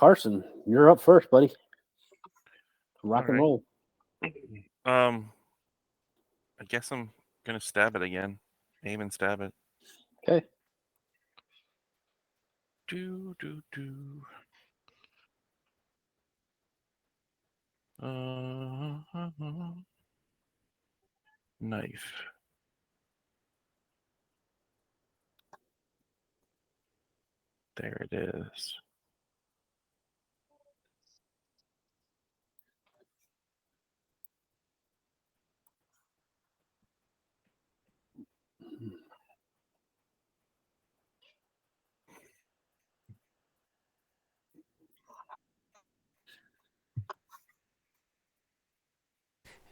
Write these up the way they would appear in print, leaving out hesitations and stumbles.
Carson, you're up first, buddy. Rock and roll. I guess I'm gonna stab it again. Aim and stab it. Okay. Do. Knife. There it is.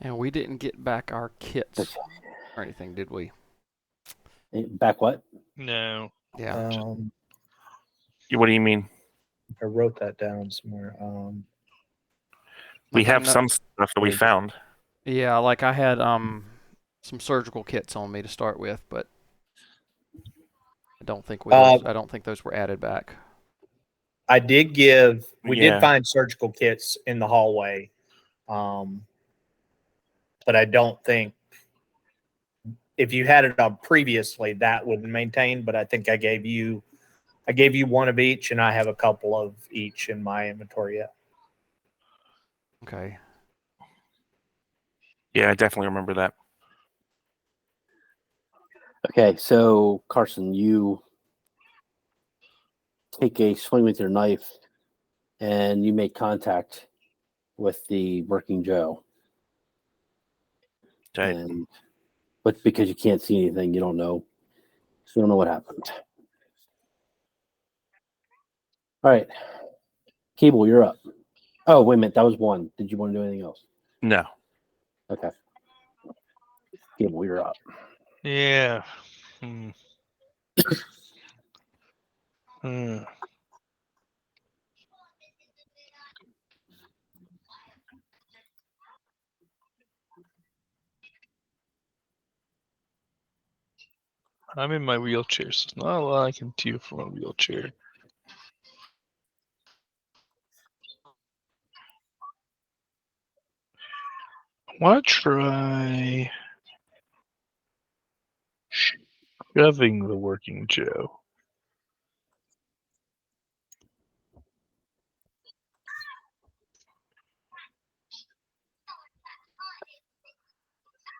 And we didn't get back our kits or anything, did we? Back what? No. Yeah. What do you mean? I wrote that down somewhere. We have some stuff that we found. Yeah, like I had some surgical kits on me to start with, but I don't think those were added back. I did give. We did find surgical kits in the hallway, but I don't think if you had it on previously that would maintain. But I think I gave you one of each, and I have a couple of each in my inventory yet. Okay. Yeah, I definitely remember that. Okay, so Carson, you take a swing with your knife and you make contact with the working Joe. Okay. But because you can't see anything, you don't know. So you don't know what happened. All right. Cable, you're up. Oh, wait a minute. That was one. Did you want to do anything else? No. Okay. Cable, you're up. Yeah. I'm in my wheelchair, so there's not a lot I can do from a wheelchair. I want to try shoving the working Joe.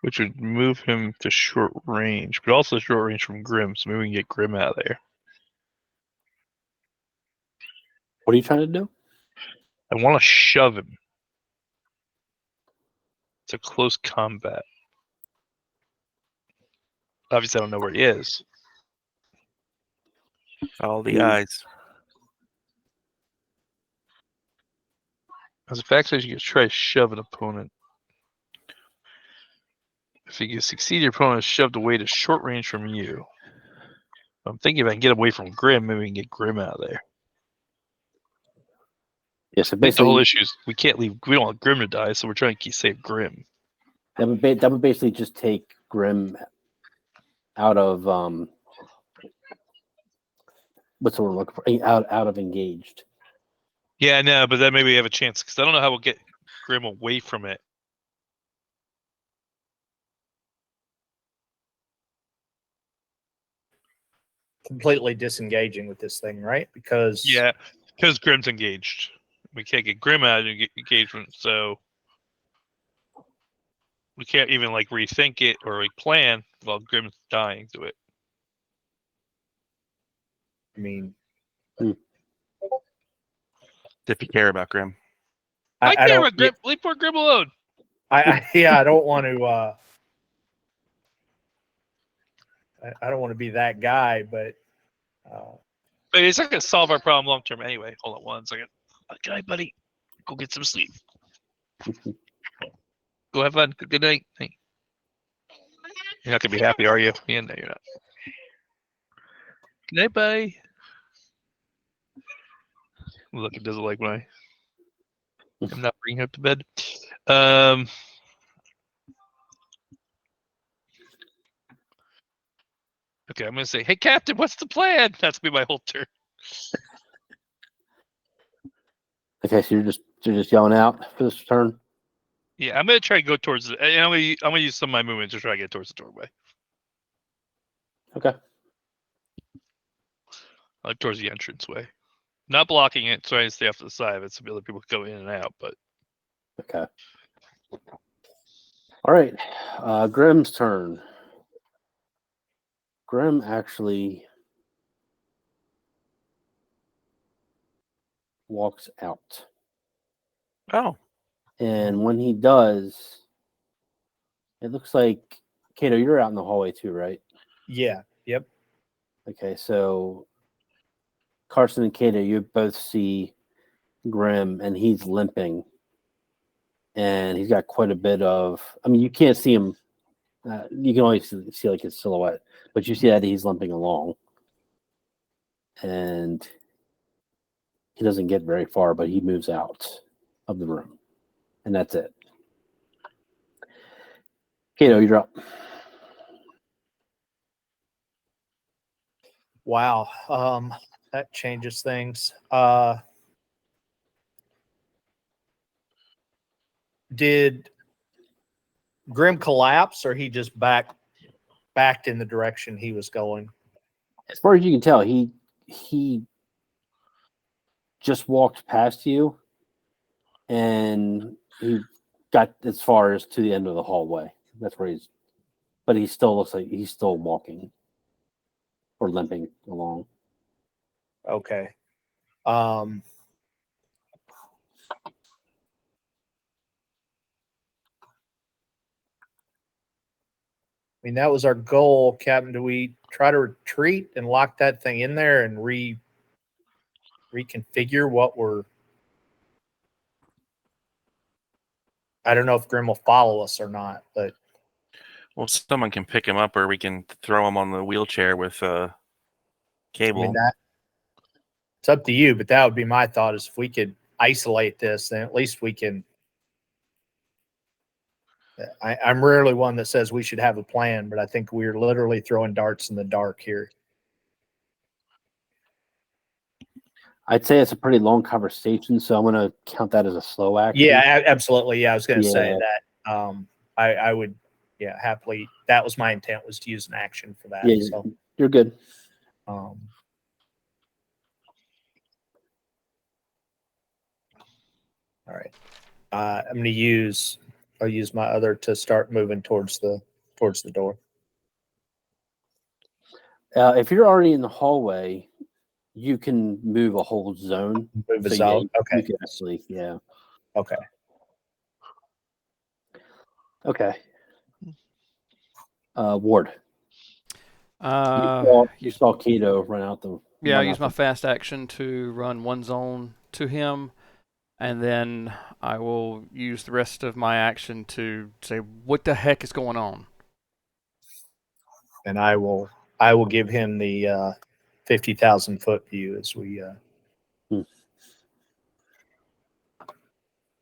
Which would move him to short range, but also short range from Grim, so maybe we can get Grim out of there. What are you trying to do? I want to shove him. It's a close combat. Obviously, I don't know where he is. All the eyes. As a fact, you can try to shove an opponent. If you can succeed, your opponent is shoved away to short range from you. I'm thinking if I can get away from Grim, maybe we can get Grim out of there. Yeah, so I think basically, the whole issue is we can't leave. We don't want Grim to die, so we're trying to save Grim. that would basically just take Grim out of what's the word we're looking for? Out of engaged. Yeah, no, but then maybe we have a chance because I don't know how we'll get Grim away from it. Completely disengaging with this thing, right? Because Grim's engaged. We can't get Grim out of engagement, so we can't even like rethink it or plan while Grim's dying to it. I mean, if you care about Grim, I care about Grim. Leave poor Grim alone. I don't want to. I don't want to be that guy, but. But it's not going to solve our problem long term anyway. Hold on one second. Okay, buddy. Go get some sleep. Go have fun. Good night. Hey. You're not going to be happy, are you? Yeah, no, you're not. Good night, buddy. Look, it doesn't like when I'm not bringing her up to bed. Okay, I'm going to say, hey, Captain, what's the plan? That's going to be my whole turn. Okay, so you're just yelling out for this turn. Yeah, I'm gonna try to go towards the. And I'm gonna use some of my movement to try to get towards the doorway, Okay. like towards the entranceway. Not blocking it, trying to stay off to the side of it so other people can go in and out. But Okay. All right. Grimm's turn. Grimm actually walks out. Oh, And when he does, it looks like Kato, you're out in the hallway too, right? Yeah. Yep. Okay, so Carson and Kato, you both see Grimm, and he's limping, and he's got quite a bit of. I mean, you can't see him. You can only see like his silhouette, but you see that he's limping along, and he doesn't get very far, but he moves out of the room, and that's it. Kato, you're up. Wow. That changes things. Did Grim collapse, or he just backed in the direction he was going? As far as you can tell, he just walked past you, and he got as far as to the end of the hallway. That's where he's, but he still looks like he's still walking or limping along. Okay. I mean, that was our goal, Captain. Do we try to retreat and lock that thing in there and reconfigure what we're? I don't know if Grim will follow us or not, but well, someone can pick him up, or we can throw him on the wheelchair with I cable. mean that it's up to you. But that would be my thought: is if we could isolate this, then at least we can. I'm rarely one that says we should have a plan, but I think we're literally throwing darts in the dark here. I'd say it's a pretty long conversation, so I'm going to count that as a slow action. Yeah, absolutely. Yeah, I was going to say Yeah. that. I would, happily. That was my intent, was to use an action for that. Yeah, So, you're good. all right. I'm going to I'll use my other to start moving towards the door. If you're already in the hallway, you can move a whole zone. Move us So, out. You Okay. can actually, yeah. Okay. Okay. Ward. You saw Kato run out the. Yeah, I use my fast action to run one zone to him, and then I will use the rest of my action to say, "What the heck is going on?" And I will give him the 50,000 foot view as we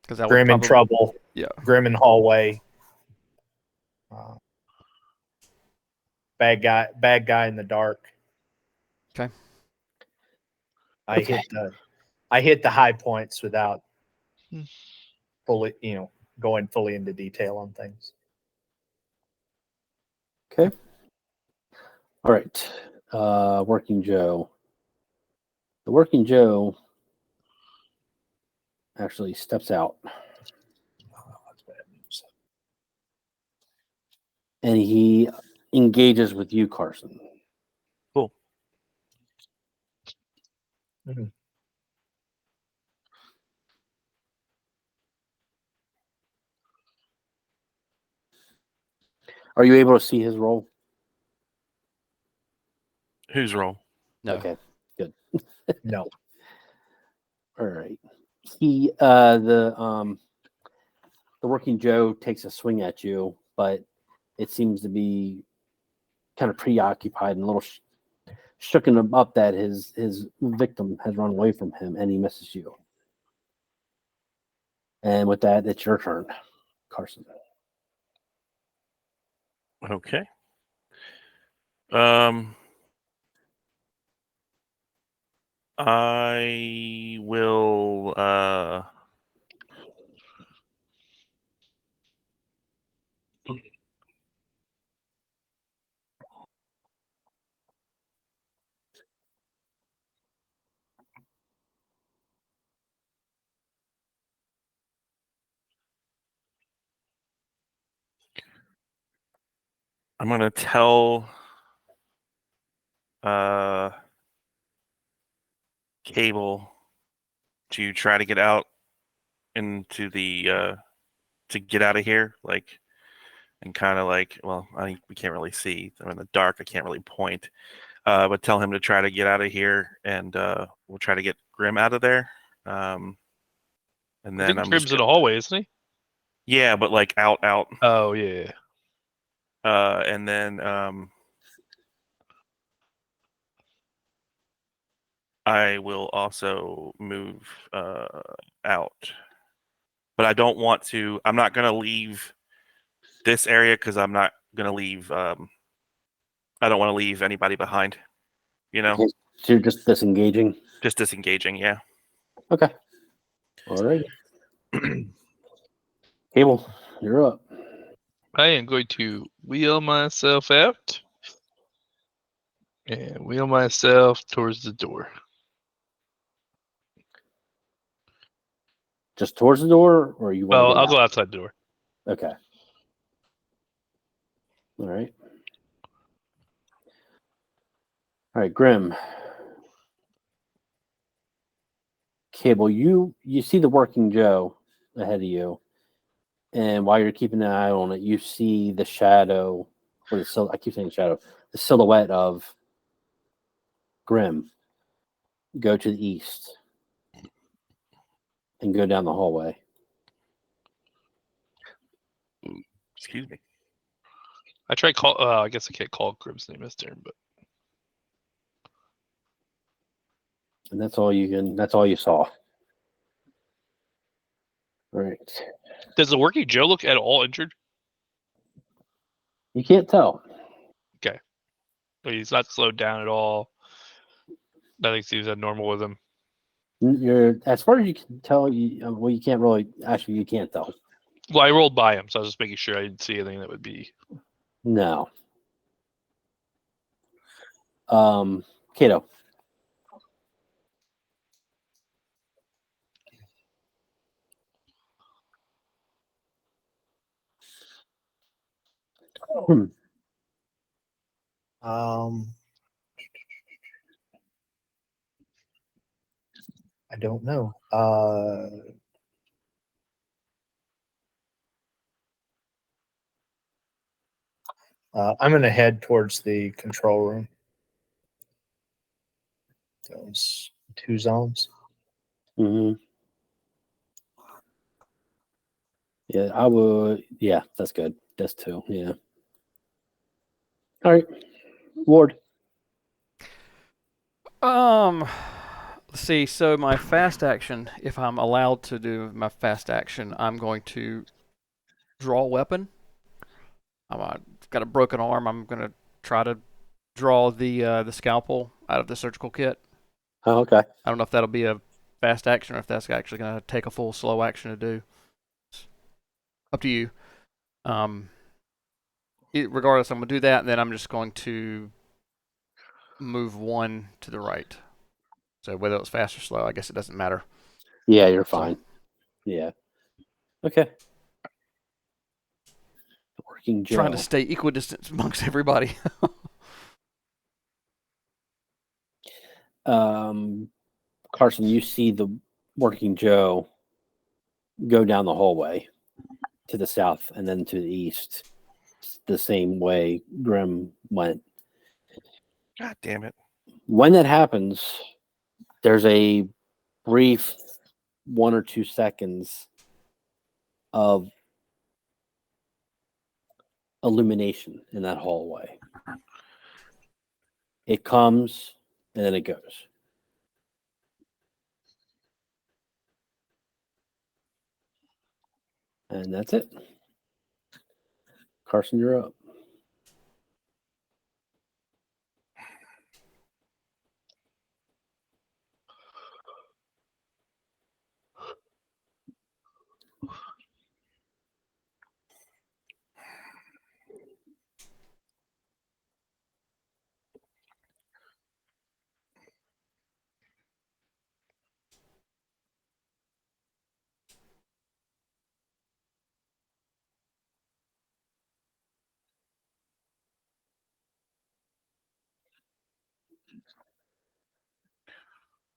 Because Grim in trouble. Yeah. Grim in hallway. Bad guy in the dark. Okay. I hit the high points without fully, going fully into detail on things. Okay. All right. Working Joe. The Working Joe actually steps out. That's bad news. And he engages with you, Carson. Cool. Mm-hmm. Are you able to see his role? Whose role? No. Okay, good. No. All right. He the Working Joe takes a swing at you, but it seems to be kind of preoccupied and a little shooken him up that his victim has run away from him, and he misses you. And with that, it's your turn, Carson. Okay. I will. I'm gonna tell Cable to try to get out into the to get out of here, like, and kind of like, well, we can't really see. I'm in the dark. I can't really point. But tell him to try to get out of here, and we'll try to get Grim out of there. And I then think I'm Grim's just in the hallway, isn't he? yeah, but like out. Oh yeah. And then I will also move out, but I don't want to. I'm not gonna leave this area because I'm not gonna leave. I don't want to leave anybody behind. You know, Okay, so you're just disengaging. just disengaging. Yeah. Okay. All right. Cable, you're up. I am going to wheel myself out and wheel myself towards the door. Just towards the door, or you want Well, to get I'll out? go outside the door. Okay. All right. All right, Grim. Cable, you see the working Joe ahead of you, and while you're keeping an eye on it, you see the shadow, or I keep saying shadow, the silhouette of Grim go to the east and go down the hallway. Excuse me. I tried call. I guess I can't call Grim's name this turn, but And that's all you saw. All right. does the working Joe look at all injured? You can't tell. He's not slowed down at all. Nothing seems abnormal with him. You're, as far as you can tell, you can't really, actually, you can't tell. Well, I rolled by him, so I was just making sure I didn't see anything that would be. No. Kato. I don't know. I'm going to head towards the control room. Those 2 zones. Mm-hmm. Yeah, I would. Yeah, that's good. That's 2. Yeah. All right, Ward. Let's see. So my fast action, if I'm allowed to do my fast action, I'm going to draw a weapon. I've got a broken arm. I'm going to try to draw the scalpel out of the surgical kit. Oh, okay. I don't know if that'll be a fast action or if that's actually going to take a full slow action to do. It's up to you. Regardless, I'm going to do that, and then I'm just going to move 1 to the right. So whether it's fast or slow, I guess it doesn't matter. Yeah, you're fine. Yeah. Okay. Working Joe. Trying to stay equidistant amongst everybody. Carson, you see the working Joe go down the hallway to the south and then to the east, the same way Grim went. God damn it. When that happens, there's a brief 1 or 2 seconds of illumination in that hallway. It comes and then it goes. And that's it. Carson, you're up.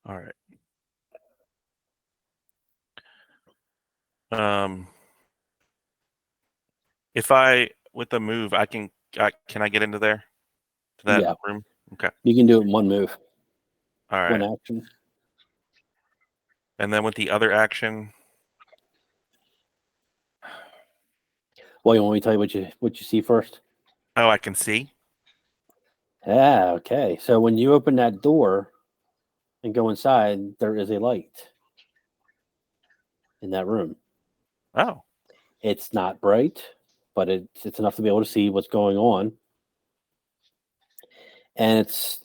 All right. If I with the move, can I get into there to that Yeah. room? Okay. You can do it in one move, All right. one action. And then with the other action, Well, you want me to tell you what you see first? oh, I can see. Yeah, okay. So when you open that door and go inside, there is a light in that room. Oh, It's not bright, but it's enough to be able to see what's going on. And it's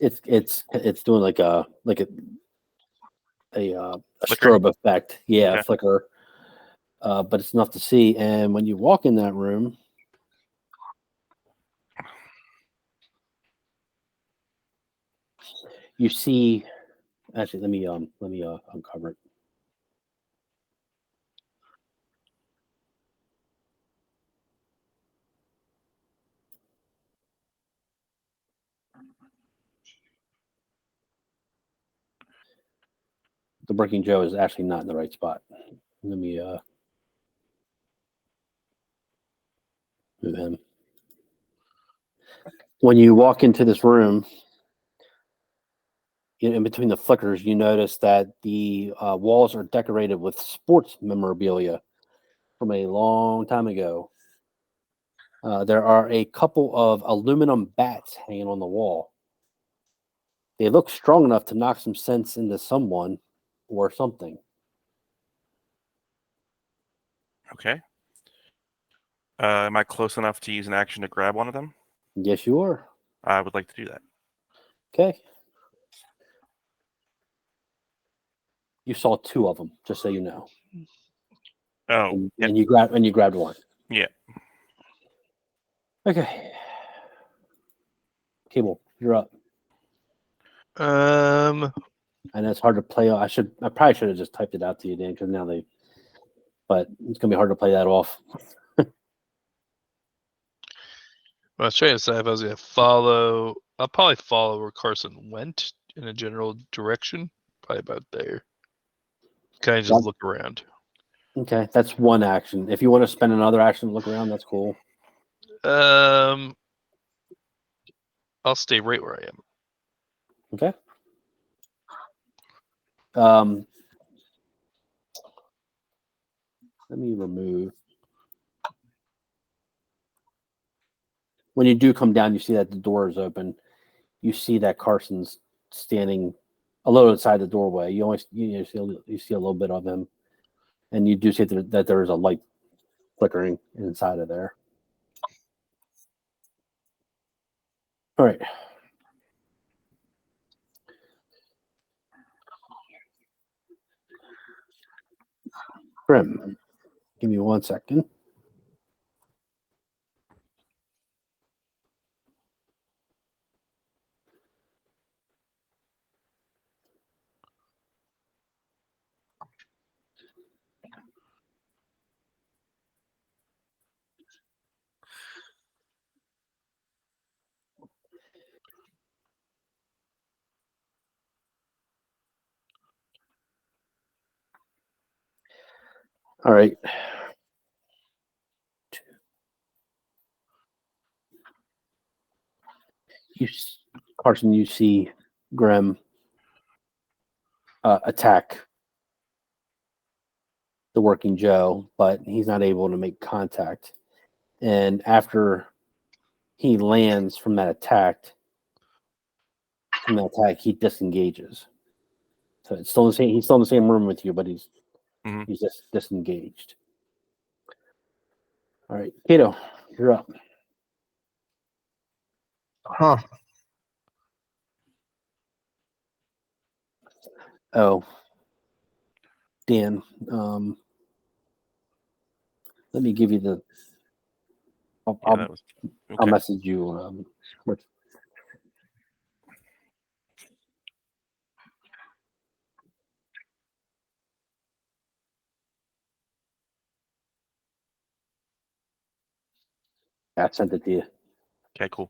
doing like a Flickering? strobe effect. Yeah, Okay. flicker. But it's enough to see. And when you walk in that room, you see. Actually, let me uncover it. The Breaking Joe is actually not in the right spot. Let me move him. When you walk into this room, in between the flickers, you notice that the walls are decorated with sports memorabilia from a long time ago. There are a couple of aluminum bats hanging on the wall. They look strong enough to knock some sense into someone or something. Okay. Am I close enough to use an action to grab one of them? Yes, you are. I would like to do that. Okay. You saw two of them, just so you know. Oh, And, yep. and you grabbed one. Yeah. Okay. Cable, you're up. I know it's hard to play. I probably should have just typed it out to you, Dan, because now but it's gonna be hard to play that off. I was trying to decide if I was going to follow. I'll probably follow where Carson went in a general direction. Probably about there. Kind of just look around. Okay, that's one action. If you want to spend another action to look around, that's cool. I'll stay right where I am. Okay. Let me remove. When you do come down, you see that the door is open. You see that Carson's standing a little outside the doorway. You see a little bit of him, and you do see that there is a light flickering inside of there. All right. Grim, give me 1 second. All right. Carson, you see Grim attack the Working Joe, but he's not able to make contact. And after he lands from that attack, he disengages. So it's still the same. He's still in the same room with you, but he's just disengaged. All right, Kato, you're up. Huh. Oh, Dan. Let me give you the. I'll message you. I sent it to you. Okay, cool.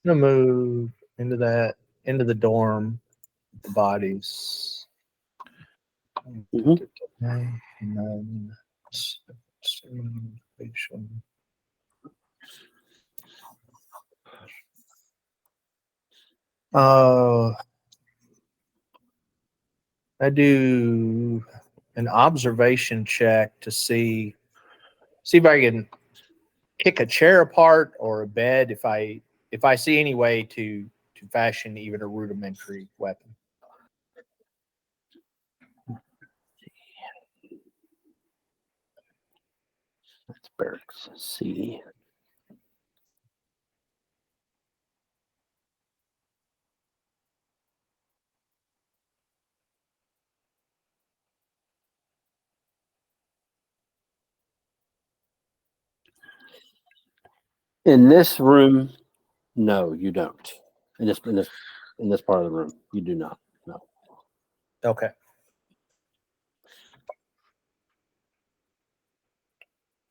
I'm gonna move into the dorm. the bodies. Mhm. None. I do an observation check to see if I can kick a chair apart or a bed if I see any way to fashion even a rudimentary weapon. That's barracks C. In this room, no, you don't. In this part of the room, you do not. No. Okay.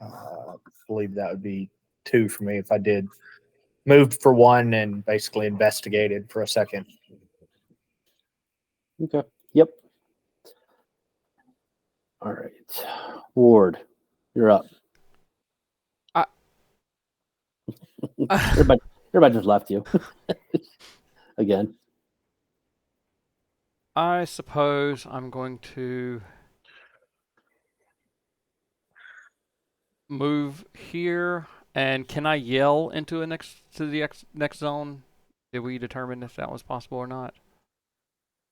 I believe that would be 2 for me if I did. Moved for 1 and basically investigated for a second. Okay. Yep. All right. Ward, you're up. Everybody just left you. Again. I suppose I'm going to move here. And can I yell into the next zone? Did we determine if that was possible or not?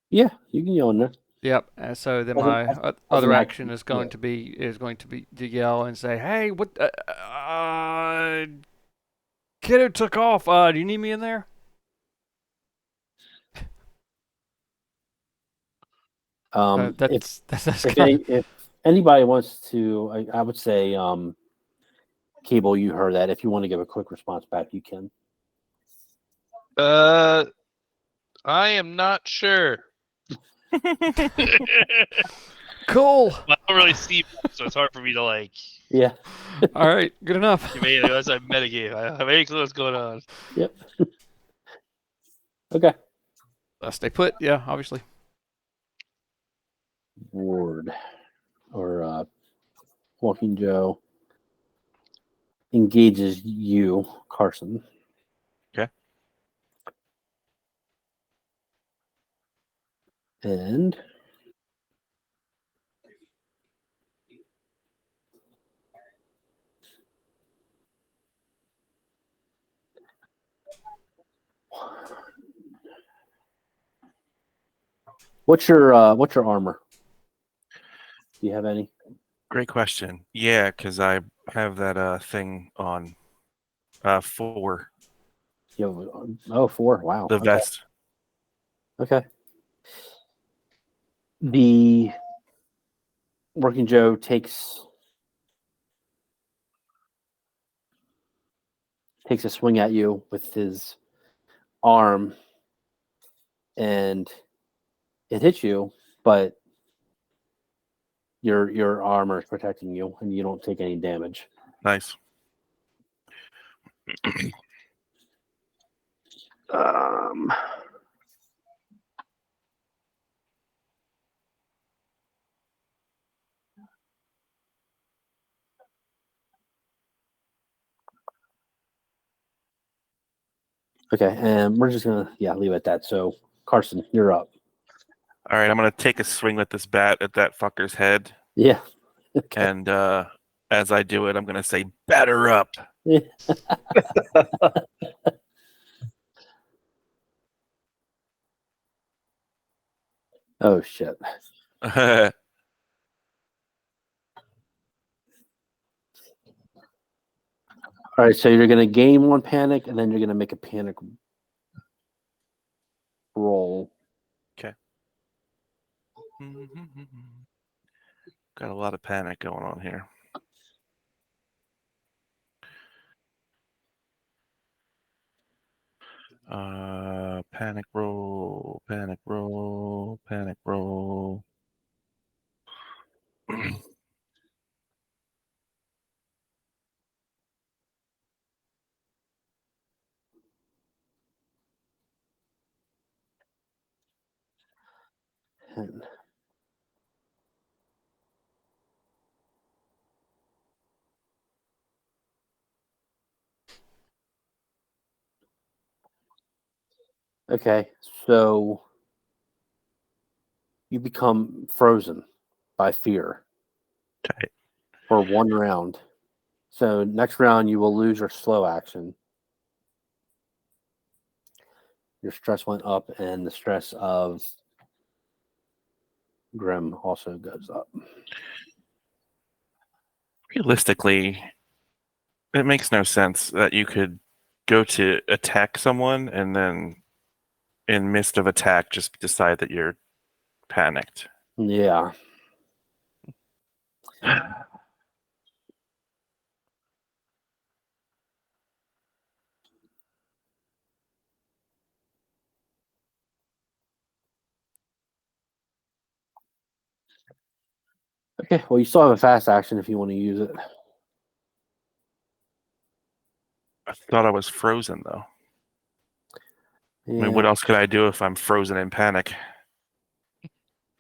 Yeah, you can yell in there. Yep. And so then Doesn't- my doesn't other actually- action is going to be to yell and say, "Hey, what? Kiddo took off. Do you need me in there?" That's if anybody wants to, I would say, Cable, you heard that. If you want to give a quick response back, you can. I am not sure. cool. I don't really see much, so it's hard for me to like. Yeah. All right, good enough. That's a metagame. I have any clue what's going on. Yep. Okay. Stay put. Yeah, obviously. Ward or Walking Joe engages you, Carson. Okay. And what's your armor? Do you have any? Great question. Yeah, because I have that thing on 4. You have 4. Wow. The vest. Okay. The Working Joe takes a swing at you with his arm, and it hits you, but your armor is protecting you, and you don't take any damage. Nice. Okay, and we're just gonna leave it at that. So Carson, you're up. All right, I'm gonna take a swing with this bat at that fucker's head, Yeah. Okay. and as I do it, I'm gonna say, "Batter up." Oh shit. All right, so you're gonna gain 1 panic, and then you're gonna make a panic roll. Okay. Got a lot of panic going on here. Panic roll, panic roll, panic roll. 10. Okay, so you become frozen by fear Okay. for 1 round. So next round you will lose your slow action. Your stress went up, and the stress of Grim also goes up. Realistically, it makes no sense that you could go to attack someone and then, in midst of attack, just decide that you're panicked. Yeah. Okay, well, you still have a fast action if you want to use it. I thought I was frozen, though. Yeah. I mean, what else could I do if I'm frozen in panic?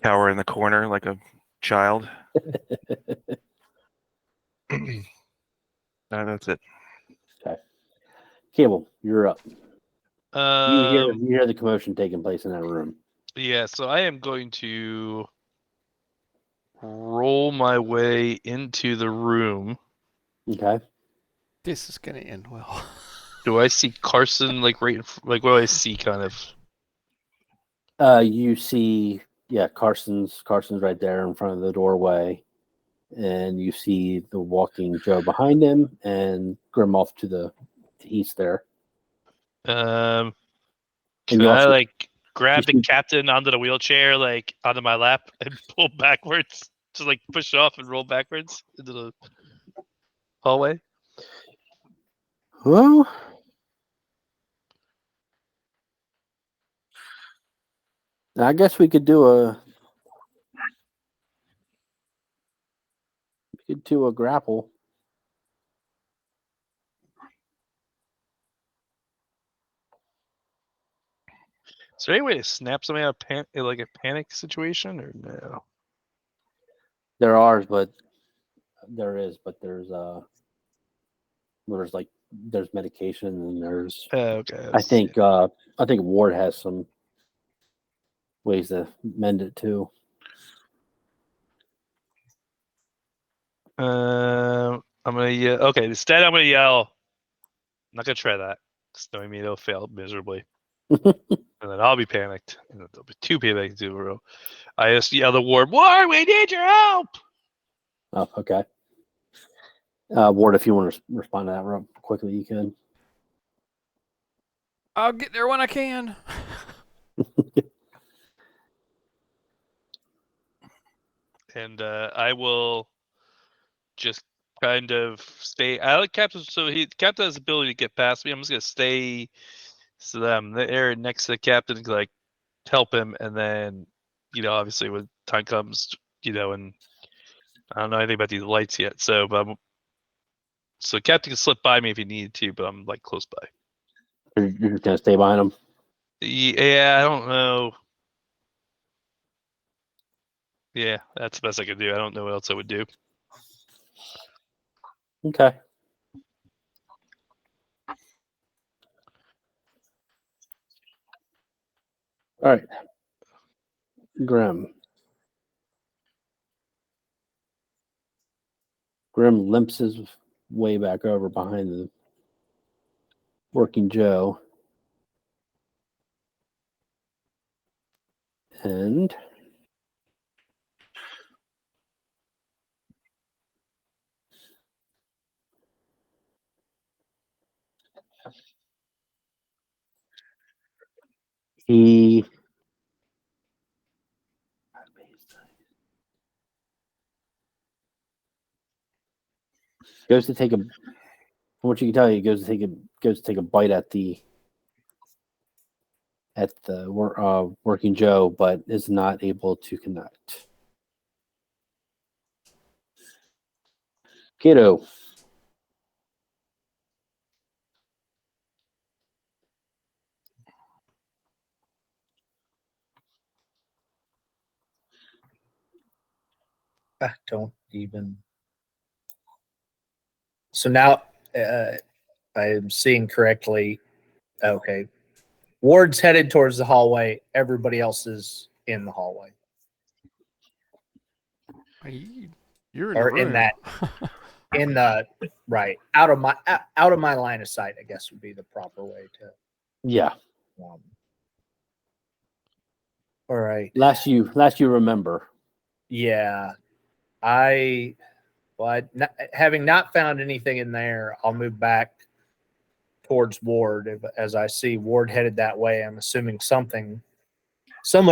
Cower in the corner like a child? That's it. Okay. Cable, you're up. You Um, hear the commotion taking place in that room. yeah, so I am going to roll my way into the room. Okay. This is gonna end well. Do I see Carson like right? Like what do I see? Kind of. You see, yeah, Carson's right there in front of the doorway, and you see the walking Joe behind him, and Grim off to the east there. Can And you I also like grab the see- captain onto the wheelchair, like onto my lap, and pull backwards? Just like push off and roll backwards into the hallway. Well, I guess we could do a grapple. Is there any way to snap something out of like a panic situation, or no? There's medication, and there's Okay. I think Ward has some ways to mend it too. I'm gonna yell. Okay, instead I'm gonna yell. I'm not gonna try that, because knowing me, it'll fail miserably, and then I'll be panicked, and then there'll be 2 panics in a row. I just yell the Ward, "Ward, we need your help!" Oh, okay. Ward, if you want to respond to that real quickly, you can. I'll get there when I can. And I will just kind of stay. I like Captain, so Captain has the ability to get past me. I'm just gonna stay so that I'm there next to the Captain, like help him, and then obviously when time comes, and I don't know anything about these lights yet, so Captain can slip by me if he needed to, but I'm like close by. You're just gonna stay behind him. Yeah, I don't know. Yeah, that's the best I could do. I don't know what else I would do. Okay. All right. Grim. Grim limps his way back over behind the working Joe. And he goes to take a. From what you can tell, he goes to take a bite at the working Joe, but is not able to connect. Kiddo. Don't even. So now I'm seeing correctly. Okay. Ward's headed towards the hallway. Everybody else is in the hallway. You're in Or the room. in that, in the right out of my line of sight, I guess would be the proper way to. Yeah. All right. Last you remember. Yeah, having not found anything in there, I'll move back towards Ward. As I see Ward headed that way, I'm assuming someone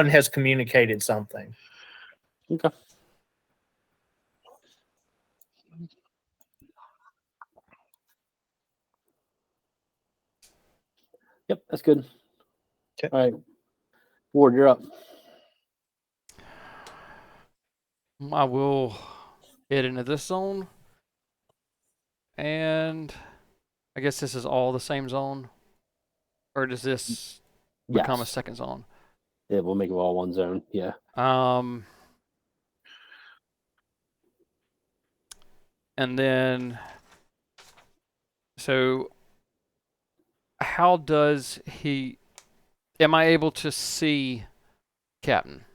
has communicated something. Okay. Yep, that's good. Okay. All right. Ward, you're up. I will head into this zone. And I guess this is all the same zone? Or does this become a Yes. second zone? Yeah, we'll make it all one zone. Yeah. And then, so how does am I able to see Captain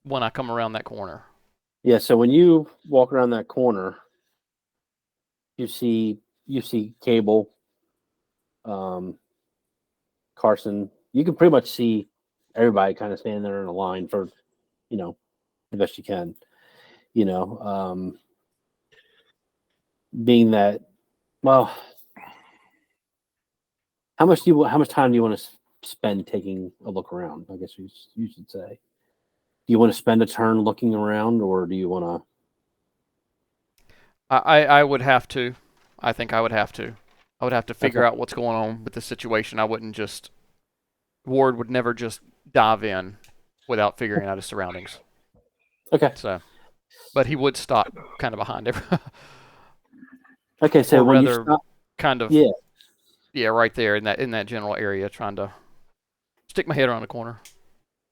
when I come around that corner? Yeah, so when you walk around that corner, you see Cable, Carson. You can pretty much see everybody kind of standing there in a line for, the best you can. Being that, well, how much time do you want to spend taking a look around? I guess you should say. Do you want to spend a turn looking around, or do you want to? I would have to. I think I would have to. I would have to figure Okay. out what's going on with the situation. I wouldn't just. Ward would never just dive in without figuring out his surroundings. Okay. So, but he would stop kind of behind everyone. Okay, so or when rather, you stop, kind of. yeah, right there in that general area, trying to stick my head around the corner.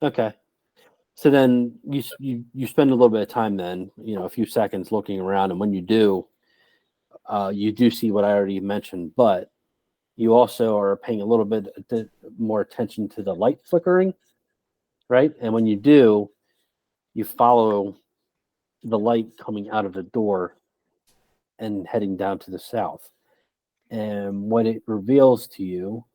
okay. So then you spend a little bit of time then, a few seconds looking around, and when you do see what I already mentioned, but you also are paying a little bit more attention to the light flickering, right? And when you do, you follow the light coming out of the door and heading down to the south. And what it reveals to you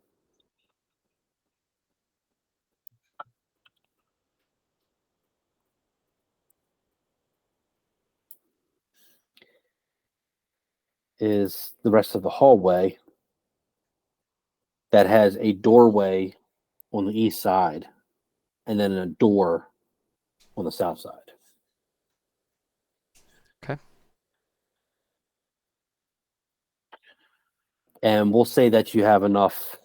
is the rest of the hallway that has a doorway on the east side and then a door on the south side. Okay. And we'll say that you have enough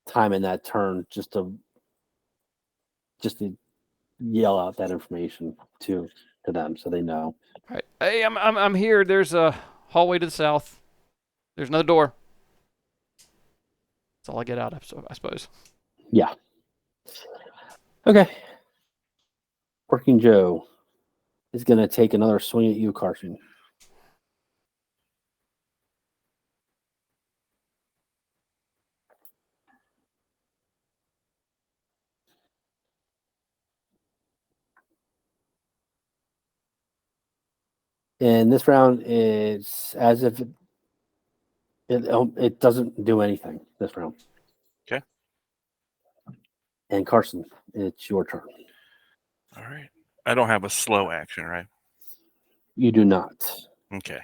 time in that turn just to yell out that information to them so they know. All right. Hey, I'm here. There's a hallway to the south. There's another door. That's all I get out of, I suppose. Yeah. Okay. Working Joe is going to take another swing at you, Carson. And this round is as if it doesn't do anything this round. Okay. And Carson, it's your turn. All right. I don't have a slow action, right? You do not. Okay.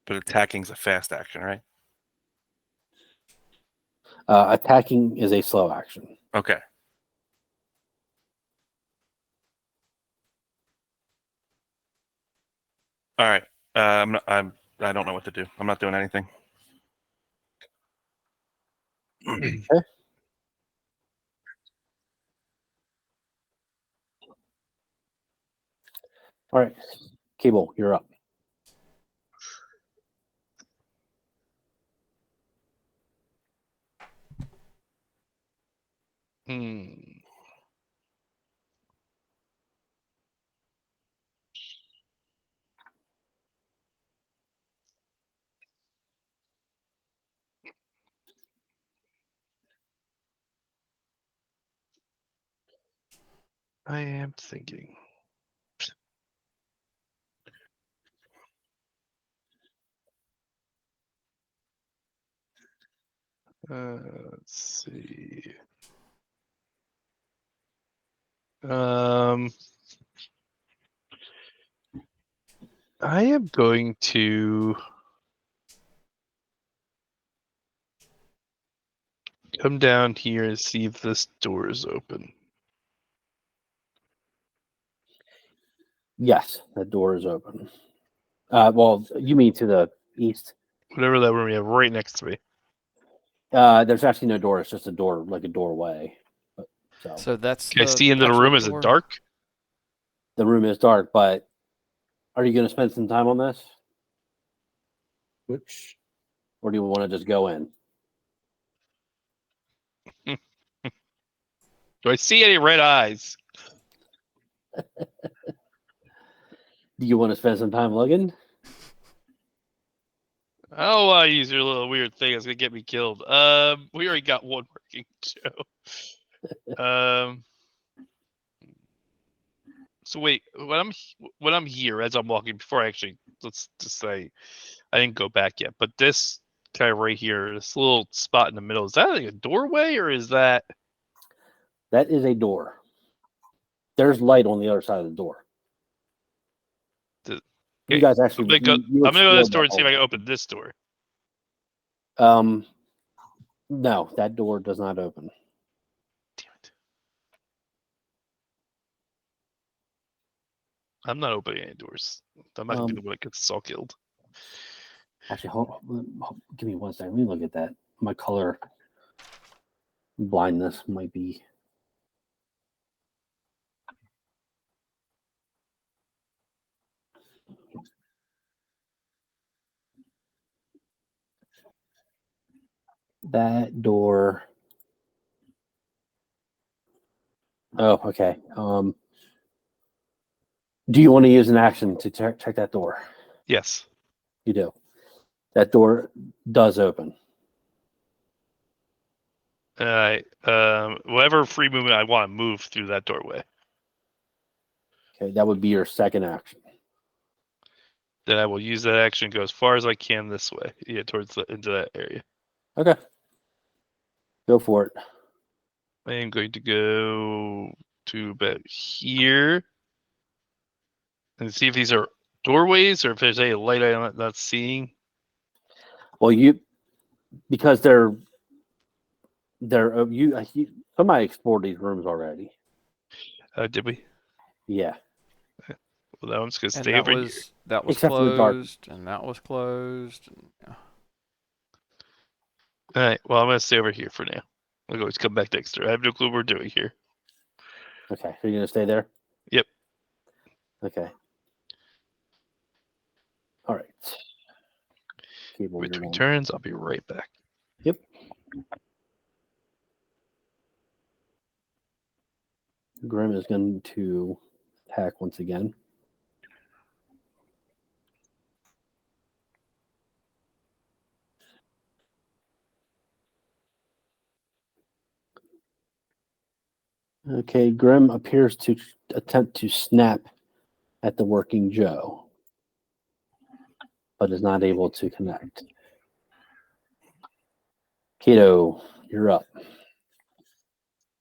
But attacking's a fast action, right? Attacking is a slow action. Okay. All right. I don't know what to do. I'm not doing anything. Okay. All right. Cable, you're up. I am thinking. Let's see. I am going to come down here and see if this door is open. Yes, that door is open. Well, you mean to the east? Whatever that room you have right next to me. There's actually no door. It's just a door, like a doorway. So that's Can I the see into the actual room? Is it door? dark? The room is dark, but are you going to spend some time on this? Which Or do you want to just go in? Do I see any red eyes? Do you want to spend some time looking? I don't want to use your little weird thing. It's gonna get me killed. We already got one working, Joe. So wait, when I'm here as I'm walking, before I actually, let's just say I didn't go back yet, but this guy right here, this little spot in the middle, is that like a doorway or is that? That is a door. There's light on the other side of the door. You guys actually, I'm gonna go to this door and see if I can open this door. No, that door does not open. Damn it! I'm not opening any doors. I'm not gonna be the one that gets us all killed. Actually, give me 1 second. Let me look at that. My color blindness might be. That door. Oh, okay. Do you want to use an action to check that door? Yes. You do. That door does open. All right. Whatever free movement I want to move through that doorway. Okay, that would be your second action. Then I will use that action, go as far as I can this way, towards into that area. Okay. Go for it. I am going to go to about here and see if these are doorways or if there's any light I'm not seeing. Well, because somebody explored these rooms already. Did we? Yeah. Well, I'm just gonna And stay over here. that was Except for the dark. closed, and that was closed. Yeah. All right. Well, I'm gonna stay over here for now. I'll always come back next door. I have no clue what we're doing here. Okay, so you're gonna stay there? Yep. Okay. All right. Cable, Between turns, I'll be right back. Yep. Grim is going to attack once again. Okay, Grim appears to attempt to snap at the working Joe, but is not able to connect. Kato, you're up.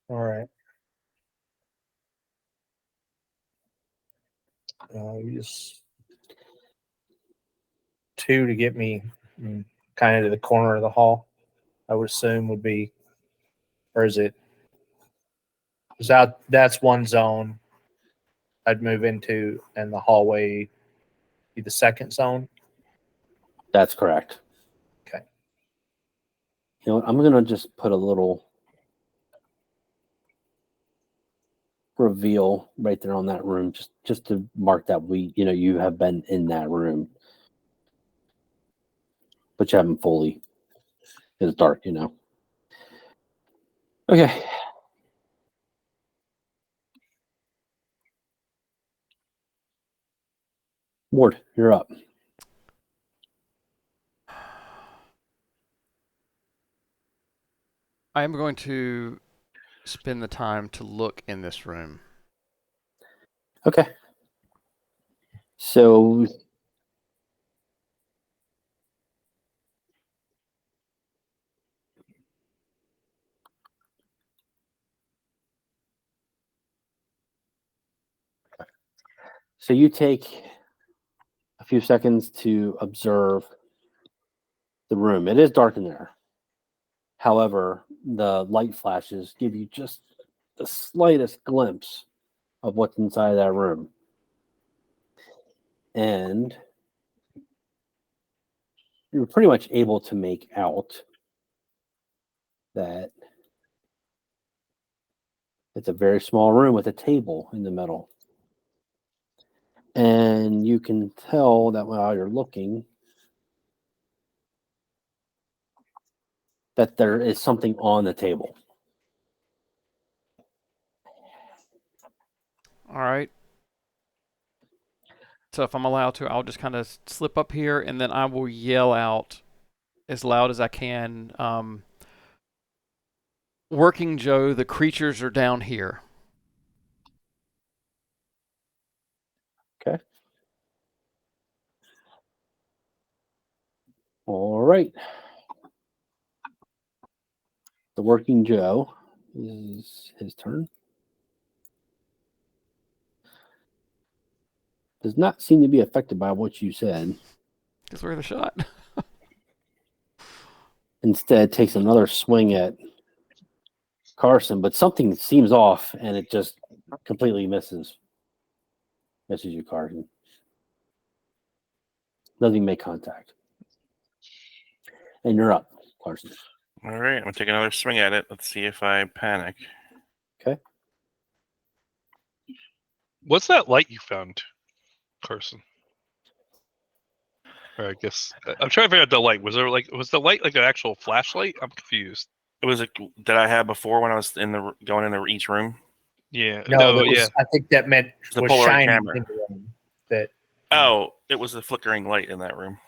all right. Use 2 to get me kind of to the corner of the hall. I would assume would be, or is it? Is that's one zone I'd move into, and the hallway be the second zone. That's correct. Okay. You know what? I'm gonna just put a little reveal right there on that room, just to mark that you have been in that room, but you haven't fully. It's dark, Okay. Ward, you're up. I am going to spend the time to look in this room. Okay. So you take a few seconds to observe the room. It is dark in there. However, the light flashes give you just the slightest glimpse of what's inside of that room. And you're pretty much able to make out that it's a very small room with a table in the middle. And you can tell that while you're looking, that there is something on the table. All right. So if I'm allowed to, I'll just kind of slip up here, and then I will yell out as loud as I can. Working Joe, the creatures are down here. Okay. All right. The Working Joe is his turn. Does not seem to be affected by what you said. It's worth a shot. Instead, takes another swing at Carson, but something seems off, and it just completely misses you, Carson. Doesn't even make contact. And you're up, Carson. All right, I'm gonna take another swing at it. Let's see if I panic. Okay. What's that light you found, Carson? Or I guess I'm trying to figure out the light. Was the light like an actual flashlight? I'm confused. It was that I had before when I was going into each room. Yeah. No, I think that meant The was Polaroid shining camera. into them. That Oh, it was a flickering light in that room.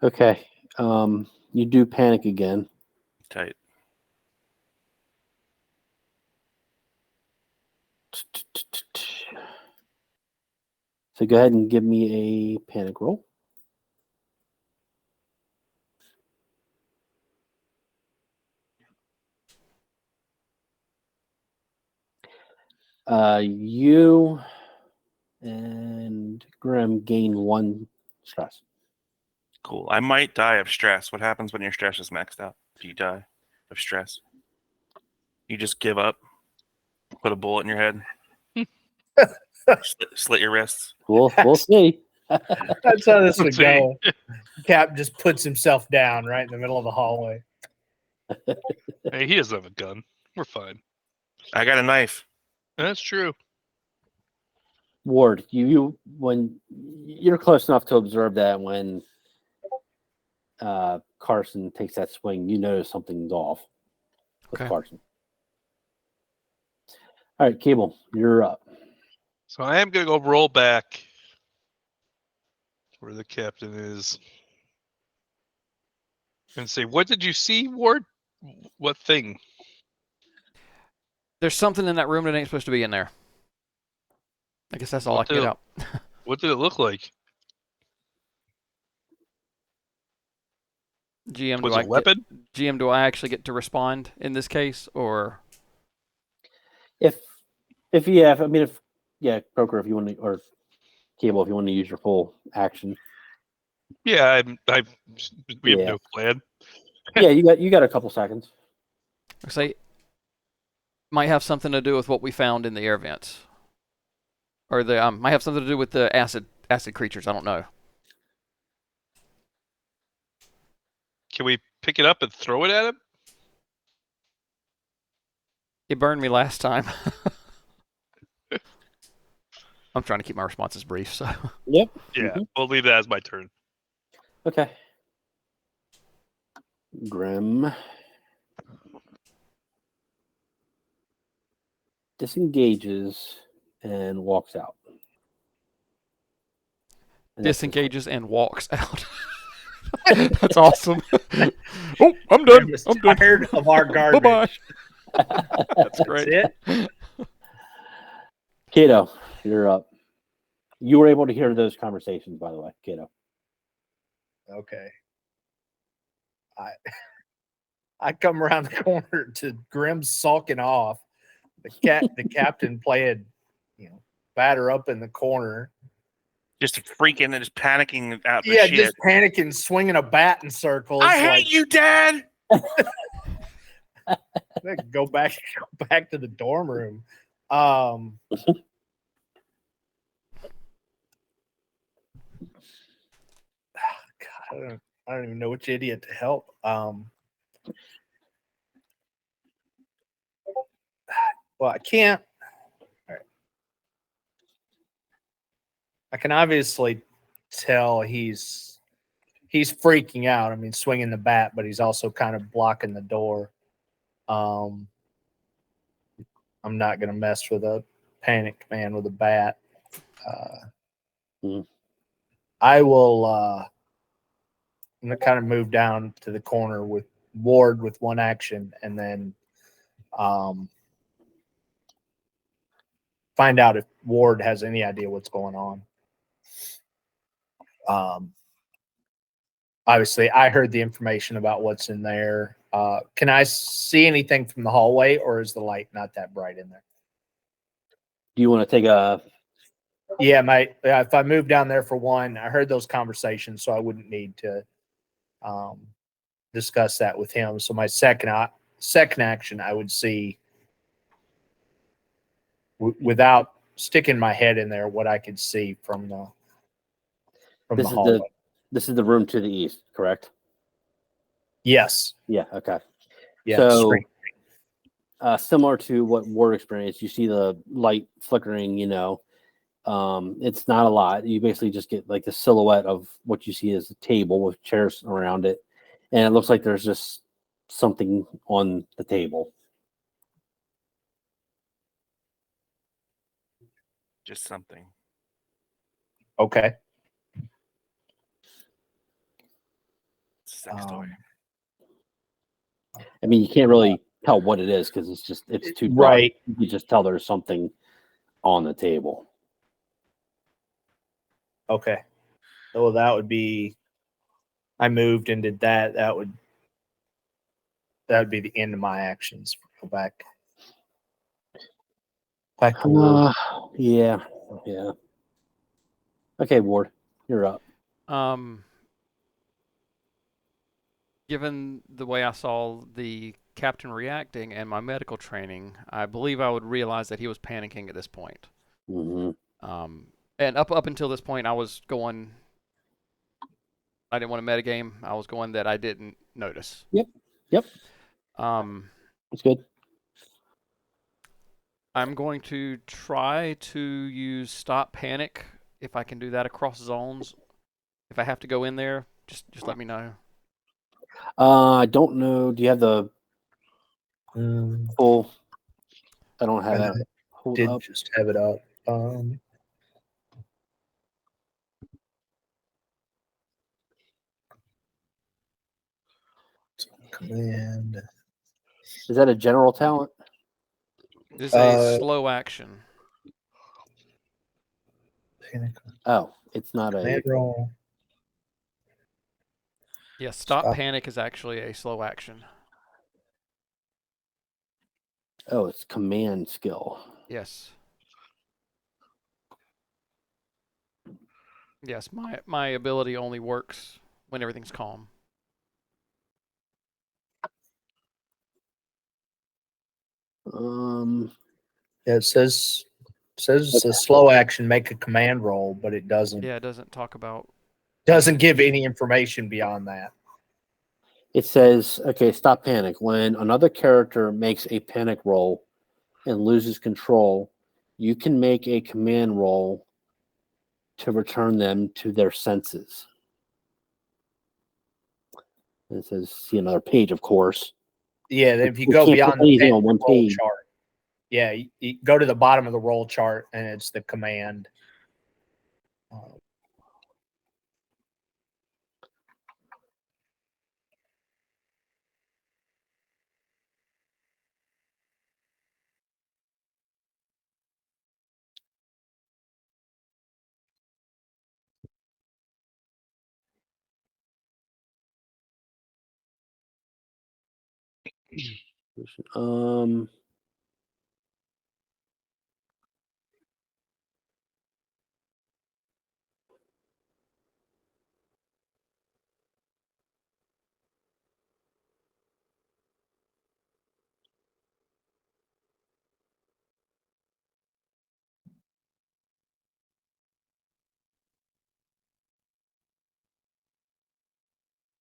Okay. You do panic again. Tight. So go ahead and give me a panic roll. You and Grim gain 1 stress. Cool. I might die of stress. What happens when your stress is maxed out? Do you die of stress? You just give up? Put a bullet in your head? Slit your wrists? We'll see. that's how this would Let's see. go. Cap just puts himself down right in the middle of the hallway. Hey, he doesn't have a gun. We're fine. I got a knife. That's true. Ward, when you're close enough to observe that when Carson takes that swing, you notice something's off with Okay. Carson. All right, Cable, you're up. So I am gonna go roll back where the captain is and say, "What did you see, Ward? What thing?" There's something in that room that ain't supposed to be in there. I guess that's all I can get out. What did it look like? GM, Was it a weapon? GM, do I actually get to respond in this case, or If Croker, if you want to, or Cable, if you want to use your full action. Yeah, we have Yeah. no plan. Yeah, you got a couple seconds. say might have something to do with what we found in the air vents, or the might have something to do with the acid creatures. I don't know. Can we pick it up and throw it at him? It burned me last time. I'm trying to keep my responses brief, so. Yep. Yeah, we'll leave that as my turn. Okay. Grim disengages and walks out. And Disengages and walks out. That's awesome. Oh, I'm done. Grim is I'm done. tired of our garbage. Bye-bye. That's great. That's it. Kato, you're up. You were able to hear those conversations, by the way, Kato. Okay. I come around the corner to Grim sulking off. The captain playing, batter up in the corner. Just freaking and just panicking out the Yeah, shit. just panicking, swinging a bat in circles. I hate you, Dad. Go back to the dorm room. God, I don't even know which idiot to help. Well, I can't. All right. I can obviously tell he's freaking out. I mean, swinging the bat, but he's also kind of blocking the door. I'm not going to mess with a panicked man with a bat. I will. I'm going to kind of move down to the corner with Ward with one action, and then find out if Ward has any idea what's going on. Obviously, I heard the information about what's in there. Can I see anything from the hallway, or is the light not that bright in there? Do you want to take a? Yeah, if I move down there for one, I heard those conversations, so I wouldn't need to discuss that with him. So my second action, I would see without sticking my head in there what I could see from the hallway. This is the room to the east, correct? Yes. Yeah. Okay. Yeah. So, similar to what Ward experienced, you see the light flickering. It's not a lot. You basically just get like the silhouette of what you see as a table with chairs around it, and it looks like there's just something on the table. Just something. Okay. Sex toy. I mean, you can't really tell what it is because it's too dark. Right. You just tell there's something on the table. Okay. Well, that would be. I moved and did that. That would be the end of my actions. Go back. Back to Ward. Yeah. Okay, Ward, you're up. Given the way I saw the captain reacting and my medical training, I believe I would realize that he was panicking at this point. Mm-hmm. And up until this point, I was going. I didn't want to metagame. I was going that I didn't notice. Yep. That's good. I'm going to try to use stop panic if I can do that across zones. If I have to go in there, just let me know. I don't know. Do you have the full? I don't have that. Did just have it up. Command. Is that a general talent? This is a slow action. Panic. Oh, it's not Command a. roll. Yeah, stop panic is actually a slow action. Oh, it's command skill. Yes. Yes, my ability only works when everything's calm. Yeah, it says it's a slow action. Make a command roll, but it doesn't. Yeah, it doesn't talk about. Doesn't give any information beyond that. It says, okay, stop panic. When another character makes a panic roll and loses control, you can make a command roll to return them to their senses. And it says, see another page, of course. Yeah, if you We go can't beyond put the anything on one roll page. chart, yeah, you go to the bottom of the roll chart, and it's the command. Um.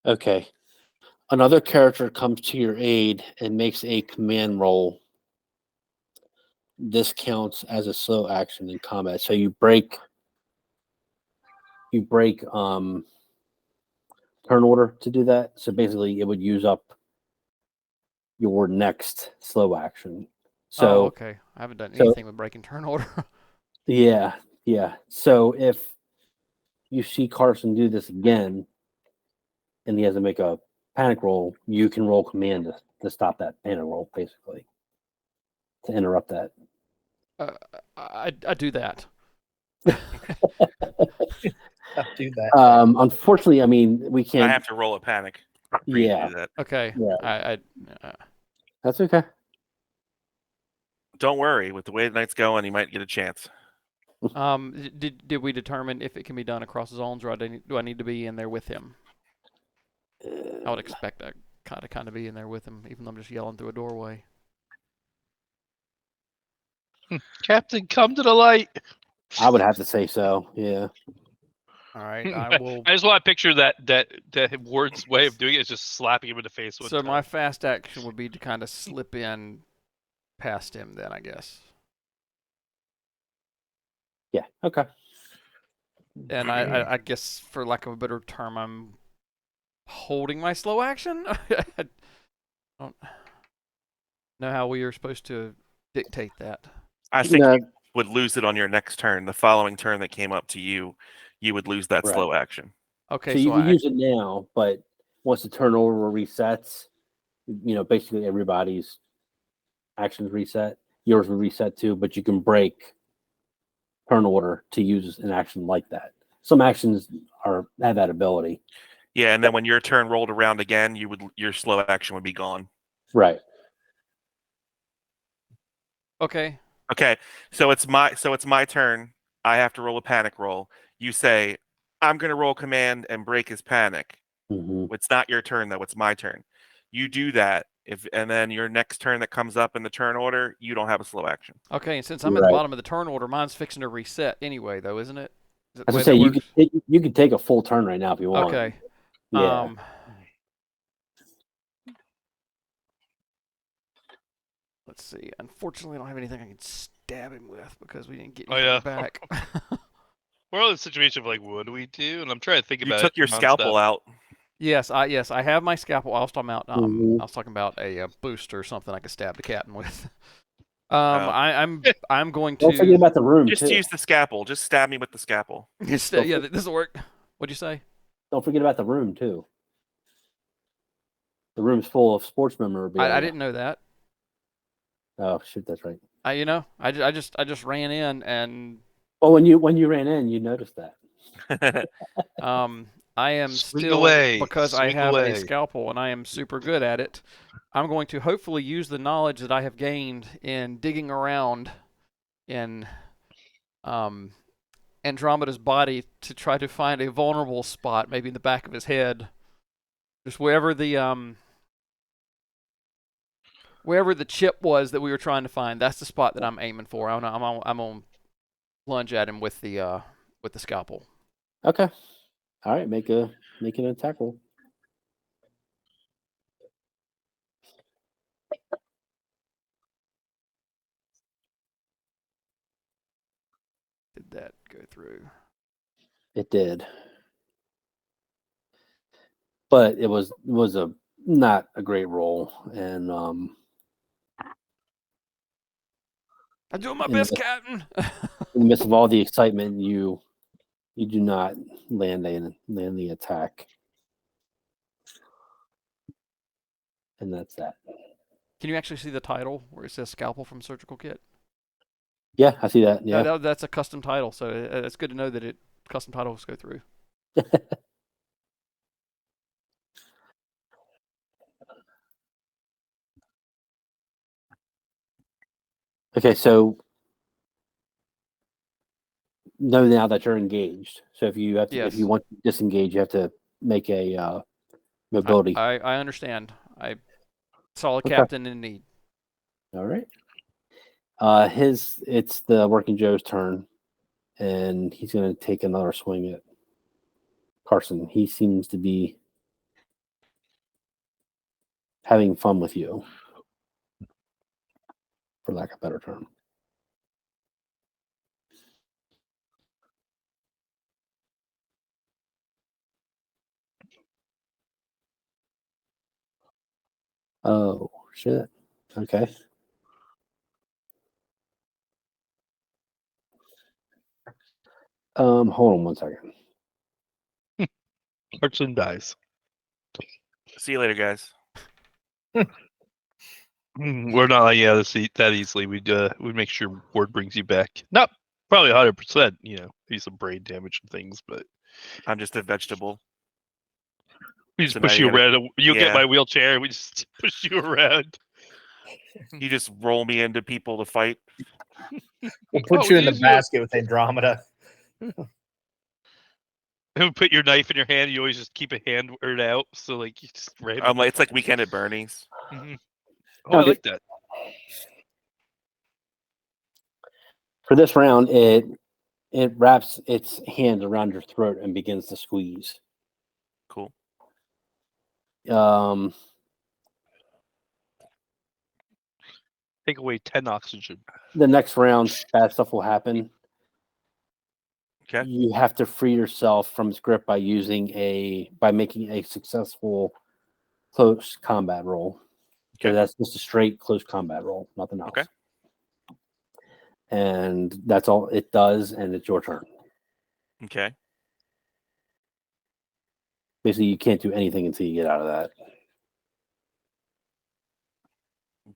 Okay. Another character comes to your aid and makes a command roll. This counts as a slow action in combat. So you break turn order to do that. So basically it would use up your next slow action. So okay. I haven't done anything with breaking turn order. yeah. So if you see Carson do this again and he has to make a panic roll, you can roll command to stop that panic roll, basically. To interrupt that. I do that. I'll do that. Unfortunately, I mean, we can't. I have to roll a panic. For you to do that. Okay. Yeah. I That's okay. Don't worry. With the way the night's going, you might get a chance. Did we determine if it can be done across zones, or do I need to be in there with him? I would expect that kind of be in there with him, even though I'm just yelling through a doorway. Captain, come to the light. I would have to say so. Yeah. All right, I will. I just want to picture that Ward's way of doing it is just slapping him in the face. So my fast action would be to kind of slip in past him, then I guess. Yeah. Okay. And I guess, for lack of a better term, I'm holding my slow action. I don't know how we are supposed to dictate that. I think you would lose it on your next turn. The following turn that came up to you, you would lose that slow action. Okay, so you can use it now, but once the turnover resets, basically everybody's actions reset. Yours will reset too, but you can break turn order to use an action like that. Some actions have that ability. Yeah, and then when your turn rolled around again, your slow action would be gone. Right. Okay. Okay. So it's my turn. I have to roll a panic roll. You say, I'm gonna roll command and break his panic. Mm-hmm. It's not your turn though, it's my turn. You do that. And then your next turn that comes up in the turn order, you don't have a slow action. Okay, and since I'm at the bottom of the turn order, mine's fixing to reset anyway, though, isn't it? I was gonna say you could take a full turn right now if you want. Okay. Yeah. Let's see. Unfortunately, I don't have anything I can stab him with because we didn't get anything back. We're all in a situation of like, what do we do? And I'm trying to think about it. You took your scalpel out. Yes, I have my scalpel. I was talking about I was talking about a booster or something I could stab the captain with. I'm going to. Don't forget about the room. Just use the scalpel. Just stab me with the scalpel. Yeah, this will work. What'd you say? Don't forget about the room too. The room's full of sports memorabilia. I didn't know that. Oh shoot, that's right. I just ran in and. Well, when you ran in, you noticed that. I am because I have a scalpel and I am super good at it. I'm going to hopefully use the knowledge that I have gained in digging around in Andromeda's body to try to find a vulnerable spot, maybe in the back of his head, just wherever the chip was that we were trying to find. That's the spot that I'm aiming for. I'm gonna lunge at him with the scalpel. Okay. All right. Make an attack roll. Did that go through? It did, but it was not a great roll, and I'm doing my best, Captain. In the midst of all the excitement, you do not land the attack, and that's that. Can you actually see the title where it says "Scalpel from Surgical Kit"? Yeah, I see that. Yeah, that's a custom title, so it's good to know that custom titles go through. Okay, so know now that you're engaged. So if you have to, if Yes. you want to disengage, you have to make a mobility. I understand. I saw a Okay. captain in need. All right. It's the Working Joe's turn, and he's going to take another swing at Carson. He seems to be having fun with you, for lack of a better term. Oh shit. Okay. Hold on one second. Carson dies. See you later, guys. We're not letting you out of the seat that easily. We'd make sure Ward brings you back. Not probably 100%. You know, maybe some brain damage and things, but I'm just a vegetable. we just So push now you you gotta- around. You'll get my wheelchair. We just push you around. You just roll me into people to fight. We'll put Oh, you in the you- basket with Andromeda. And put your knife in your hand. You always just keep a hand word out, so like you just randomly. It's like Weekend at Bernie's. Mhm. Oh, I Okay. like that. For this round, it wraps its hand around your throat and begins to squeeze. Cool. Take away 10 oxygen. The next round, bad stuff will happen. Okay. You have to free yourself from its grip by making a successful close combat roll. So Okay. that's just a straight close combat roll, nothing else. Okay. And that's all it does, and it's your turn. Okay. Basically, you can't do anything until you get out of that.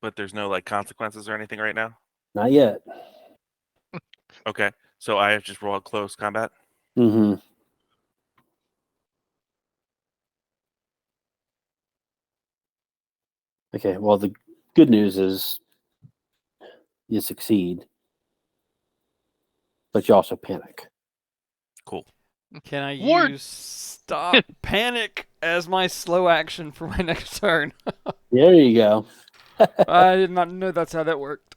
But there's no like consequences or anything right now. Not yet. Okay. So I have to just roll a close combat. Mm-hmm. Okay, well, the good news is you succeed, but you also panic. Cool. Can I Ward! use stop panic as my slow action for my next turn? There you go. I did not know that's how that worked.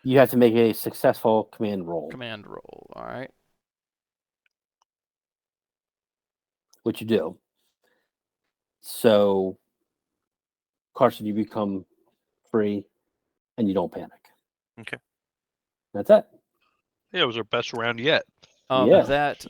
You have to make a successful command roll, Command roll. All right. which you do. So, Carson, you become free, and you don't panic. Okay. That's it. Yeah, it was our best round yet. Yeah. That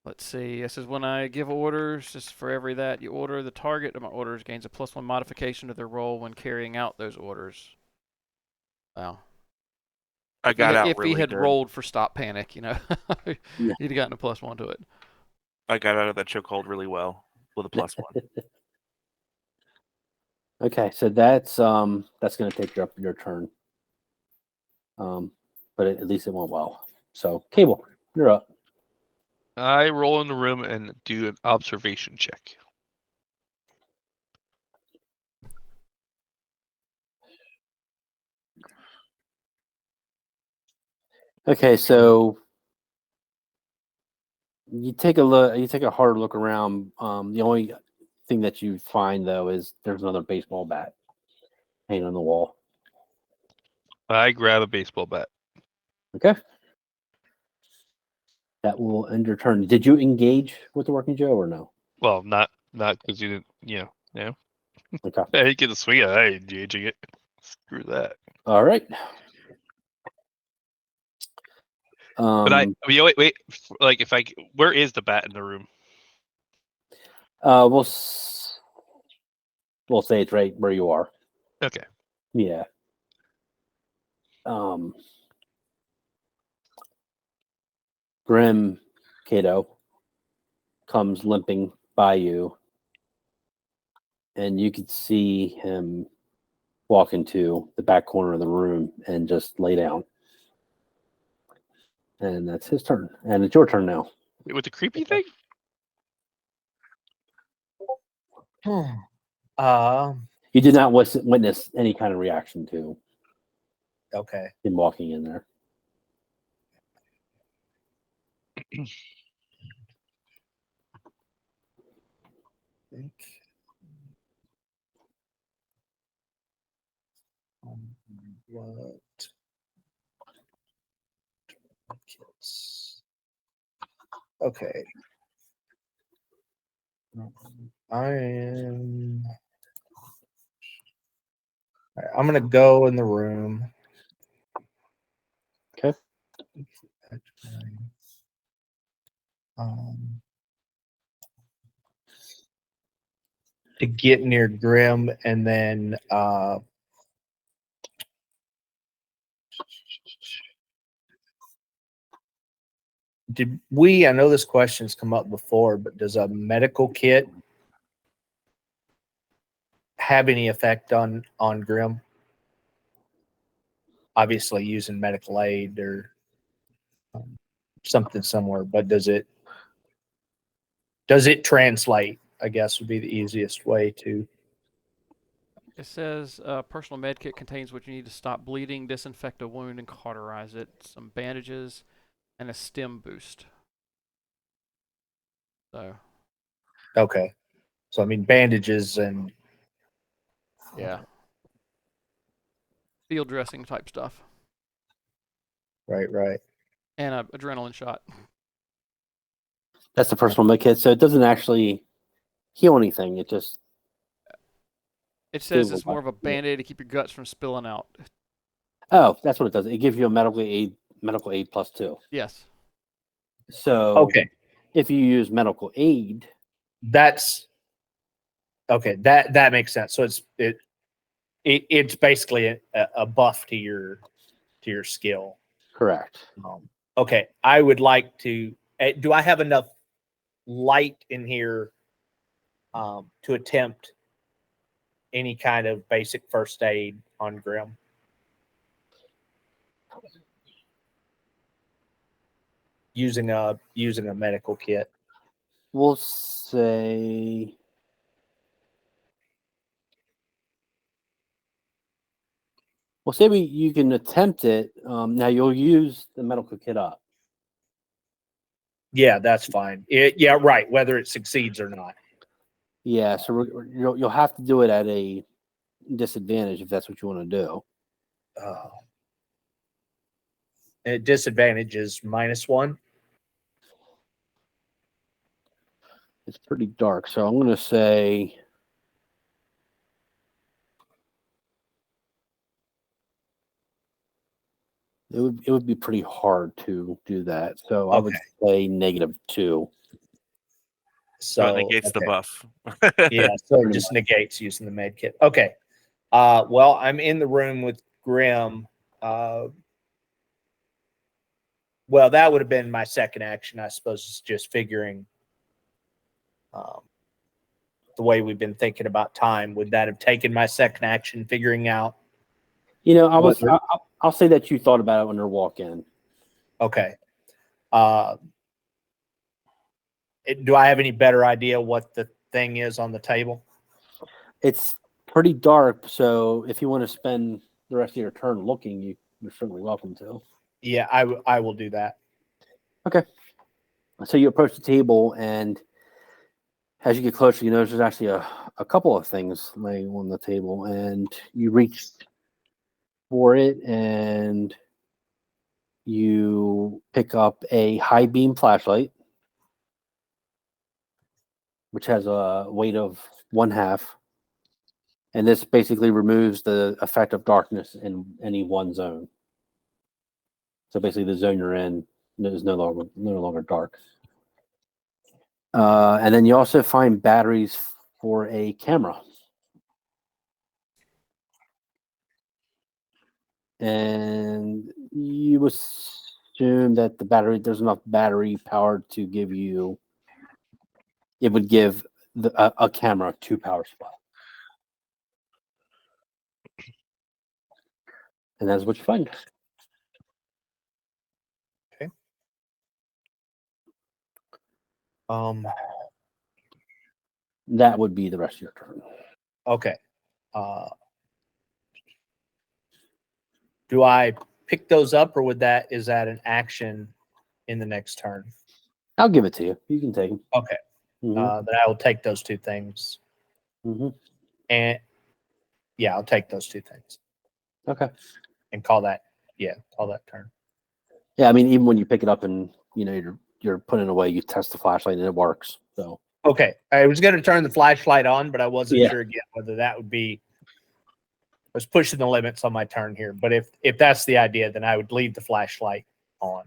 let's see. This is when I give orders. Just for every that you order, the target of my orders gains a +1 modification to their roll when carrying out those orders. Wow. I got out if really he had good. rolled for stop panic, you know, Yeah. he'd have gotten a +1 to it. I got out of that chokehold really well with a +1. Okay, so that's going to take your turn. But at least it went well. So, Cable, you're up. I roll in the room and do an observation check. Okay, so you take a look. You take a hard look around. The only thing that you find though is there's another baseball bat hanging on the wall. I grab a baseball bat. Okay, that will end your turn. Did you engage with the Working Joe or no? Well, not because you didn't, no. Okay. I didn't get to swing it. I ain't engaging it. Screw that. All right. But wait. Like, where is the bat in the room? We'll say it's right where you are. Okay. Yeah. Grim Cato comes limping by you, and you could see him walk into the back corner of the room and just lay down. And that's his turn. And it's your turn now. With the creepy thing? Yeah, You did not witness any kind of reaction to Okay. him walking in there. What? Okay. I'm gonna go in the room. Okay. To get near Grim, and then I know this question's come up before, but does a medical kit have any effect on Grim? Obviously using medical aid or something similar, but does it translate, I guess would be the easiest way to. It says personal med kit contains what you need to stop bleeding, disinfect a wound, and cauterize it. Some bandages and a stim boost. So. Okay. So, I mean, bandages and. Yeah. Field dressing type stuff. Right. And an adrenaline shot. That's the personal med kit, so it doesn't actually heal anything. It just. It says it's more of a band-aid to keep your guts from spilling out. Oh, that's what it does. It gives you a medical aid +2. Yes. So okay, if you use medical aid, that's okay. That makes sense. So it's basically a buff to your skill. correct. Okay, I would like to. Do I have enough light in here to attempt any kind of basic first aid on Grim? Using a medical kit. We'll say. You can attempt it. Now you'll use the medical kit up. Yeah, that's fine. Yeah, right. Whether it succeeds or not. Yeah, so you'll have to do it at a disadvantage if that's what you want to do. Disadvantage is -1. It's pretty dark, so I'm going to say. It would be pretty hard to do that. So I would say -2. So it negates the buff. Yeah, so it just negates using the med kit. Okay. Well, I'm in the room with Grim. Well, that would have been my second action, I suppose, is just figuring the way we've been thinking about time. Would that have taken my second action, figuring out? I'll say that you thought about it when you walk in. Okay. Do I have any better idea what the thing is on the table? It's pretty dark, so if you want to spend the rest of your turn looking, you're certainly welcome to. Yeah, I will do that. Okay. So you approach the table, and as you get closer, you notice there's actually a couple of things laying on the table, and you reach for it, and you pick up a high beam flashlight, which has a weight of 1/2. And this basically removes the effect of darkness in any one zone. So basically the zone you're in is no longer dark. And then you also find batteries for a camera. And you assume that there's enough battery power to give you, it would give a camera 2 power supply. And that's what you find. Okay. That would be the rest of your turn. Okay. Do I pick those up, or is that an action in the next turn? I'll give it to you. You can take them. Okay. Then I will take those two things. And yeah, I'll take those two things. Okay. And call that turn. Yeah, I mean, even when you pick it up and you're putting it away, you test the flashlight and it works. So okay, I was going to turn the flashlight on, but I wasn't sure again whether that would be. I was pushing the limits on my turn here, but if that's the idea, then I would leave the flashlight on.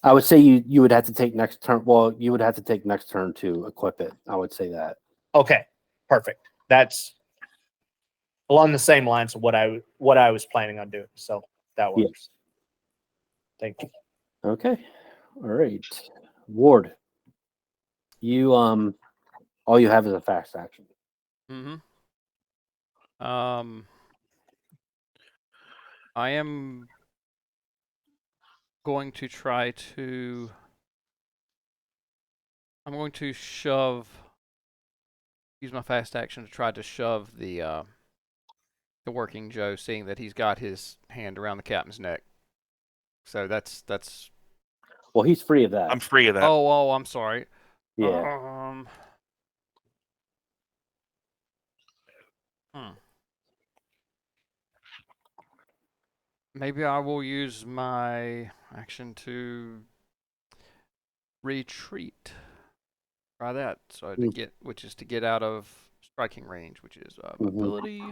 I would say you would have to take next turn. Well, you would have to take next turn to equip it. I would say that. Okay, perfect. That's along the same lines of what I was planning on doing. So that works. Thank you. Okay. All right. Ward. You all you have is a fast action. I am going to try to. I'm going to use my fast action to try to shove the working Joe, seeing that he's got his hand around the captain's neck. So that's. Well, he's free of that. I'm free of that. Oh, I'm sorry. Yeah. Maybe I will use my action to retreat. Try that. So to get out of striking range, which is mobility.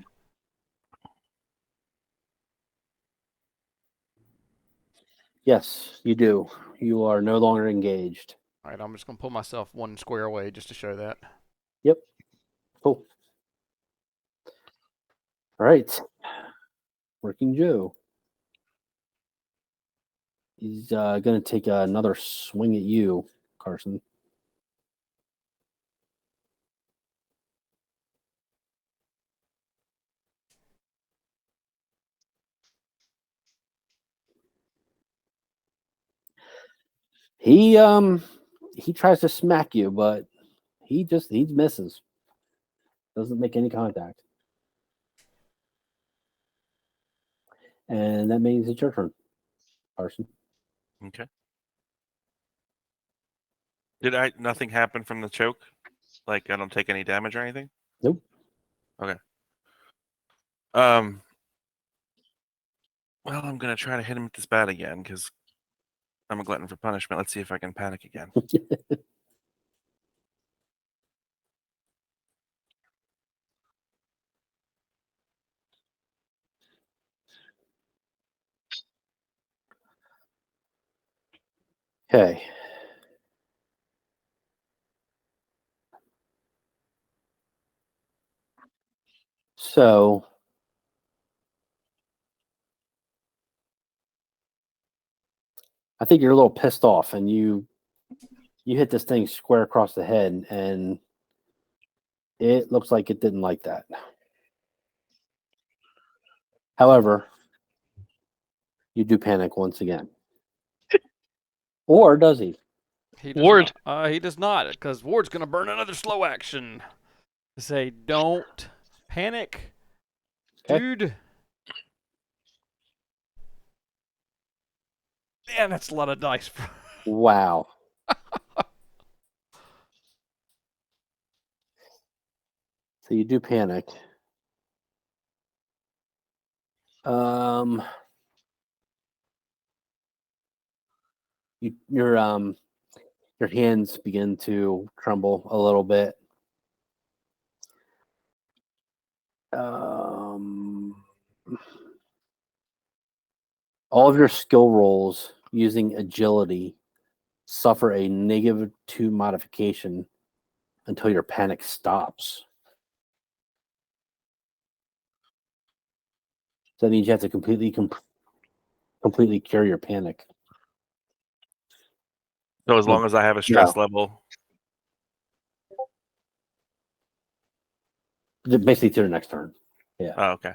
Yes, you do. You are no longer engaged. All right, I'm just gonna pull myself one square away just to show that. Yep. Cool. All right. Working Joe. He's going to take another swing at you, Carson. He tries to smack you, but he misses. Doesn't make any contact. And that means it's your turn, Carson. Okay. Nothing happen from the choke? Like I don't take any damage or anything? Nope. Okay. Well, I'm gonna try to hit him with this bat again because I'm a glutton for punishment. Let's see if I can panic again. Okay. So I think you're a little pissed off, and you hit this thing square across the head, and it looks like it didn't like that. However, you do panic once again. Or does he? Ward. He does not, because Ward's going to burn another slow action. To say, don't panic, dude. Man, that's a lot of dice. Wow. So you do panic. Your hands begin to tremble a little bit. All of your skill rolls using agility suffer a -2 modification until your panic stops. So that means you have to completely cure your panic. So as long as I have a stress level. Basically to the next turn. Yeah. Oh, okay.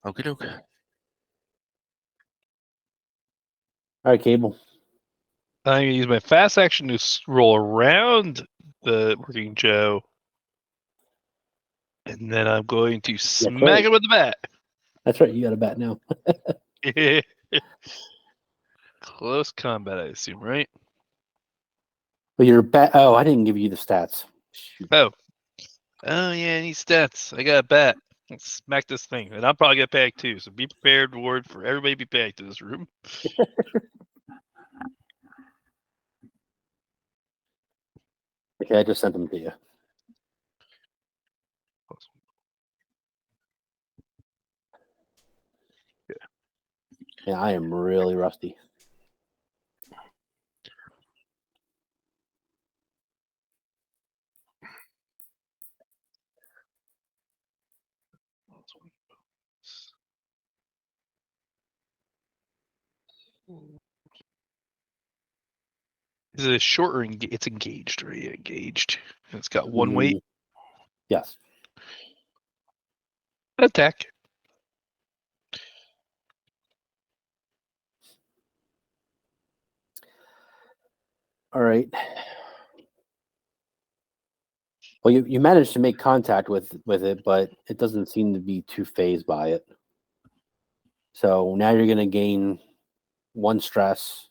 Okie doke. All right, Cable. I'm going to use my fast action to roll around the working Joe And then I'm going to smack him with the bat. That's right. You got a bat now. Close combat, I assume, right? But your bat. Oh, I didn't give you the stats. Shoot. Oh yeah, I need stats. I got a bat. Let's smack this thing, and I'm probably gonna panic too. So be prepared, word for everybody. Be panicked in this room. Okay, I just sent them to you. Yeah, I am really rusty. Is it short or it's engaged? Right? Yeah, engaged. And it's got one weight. Yes. Attack. All right. Well, you managed to make contact with it, but it doesn't seem to be too phased by it. So now you're going to gain 1 stress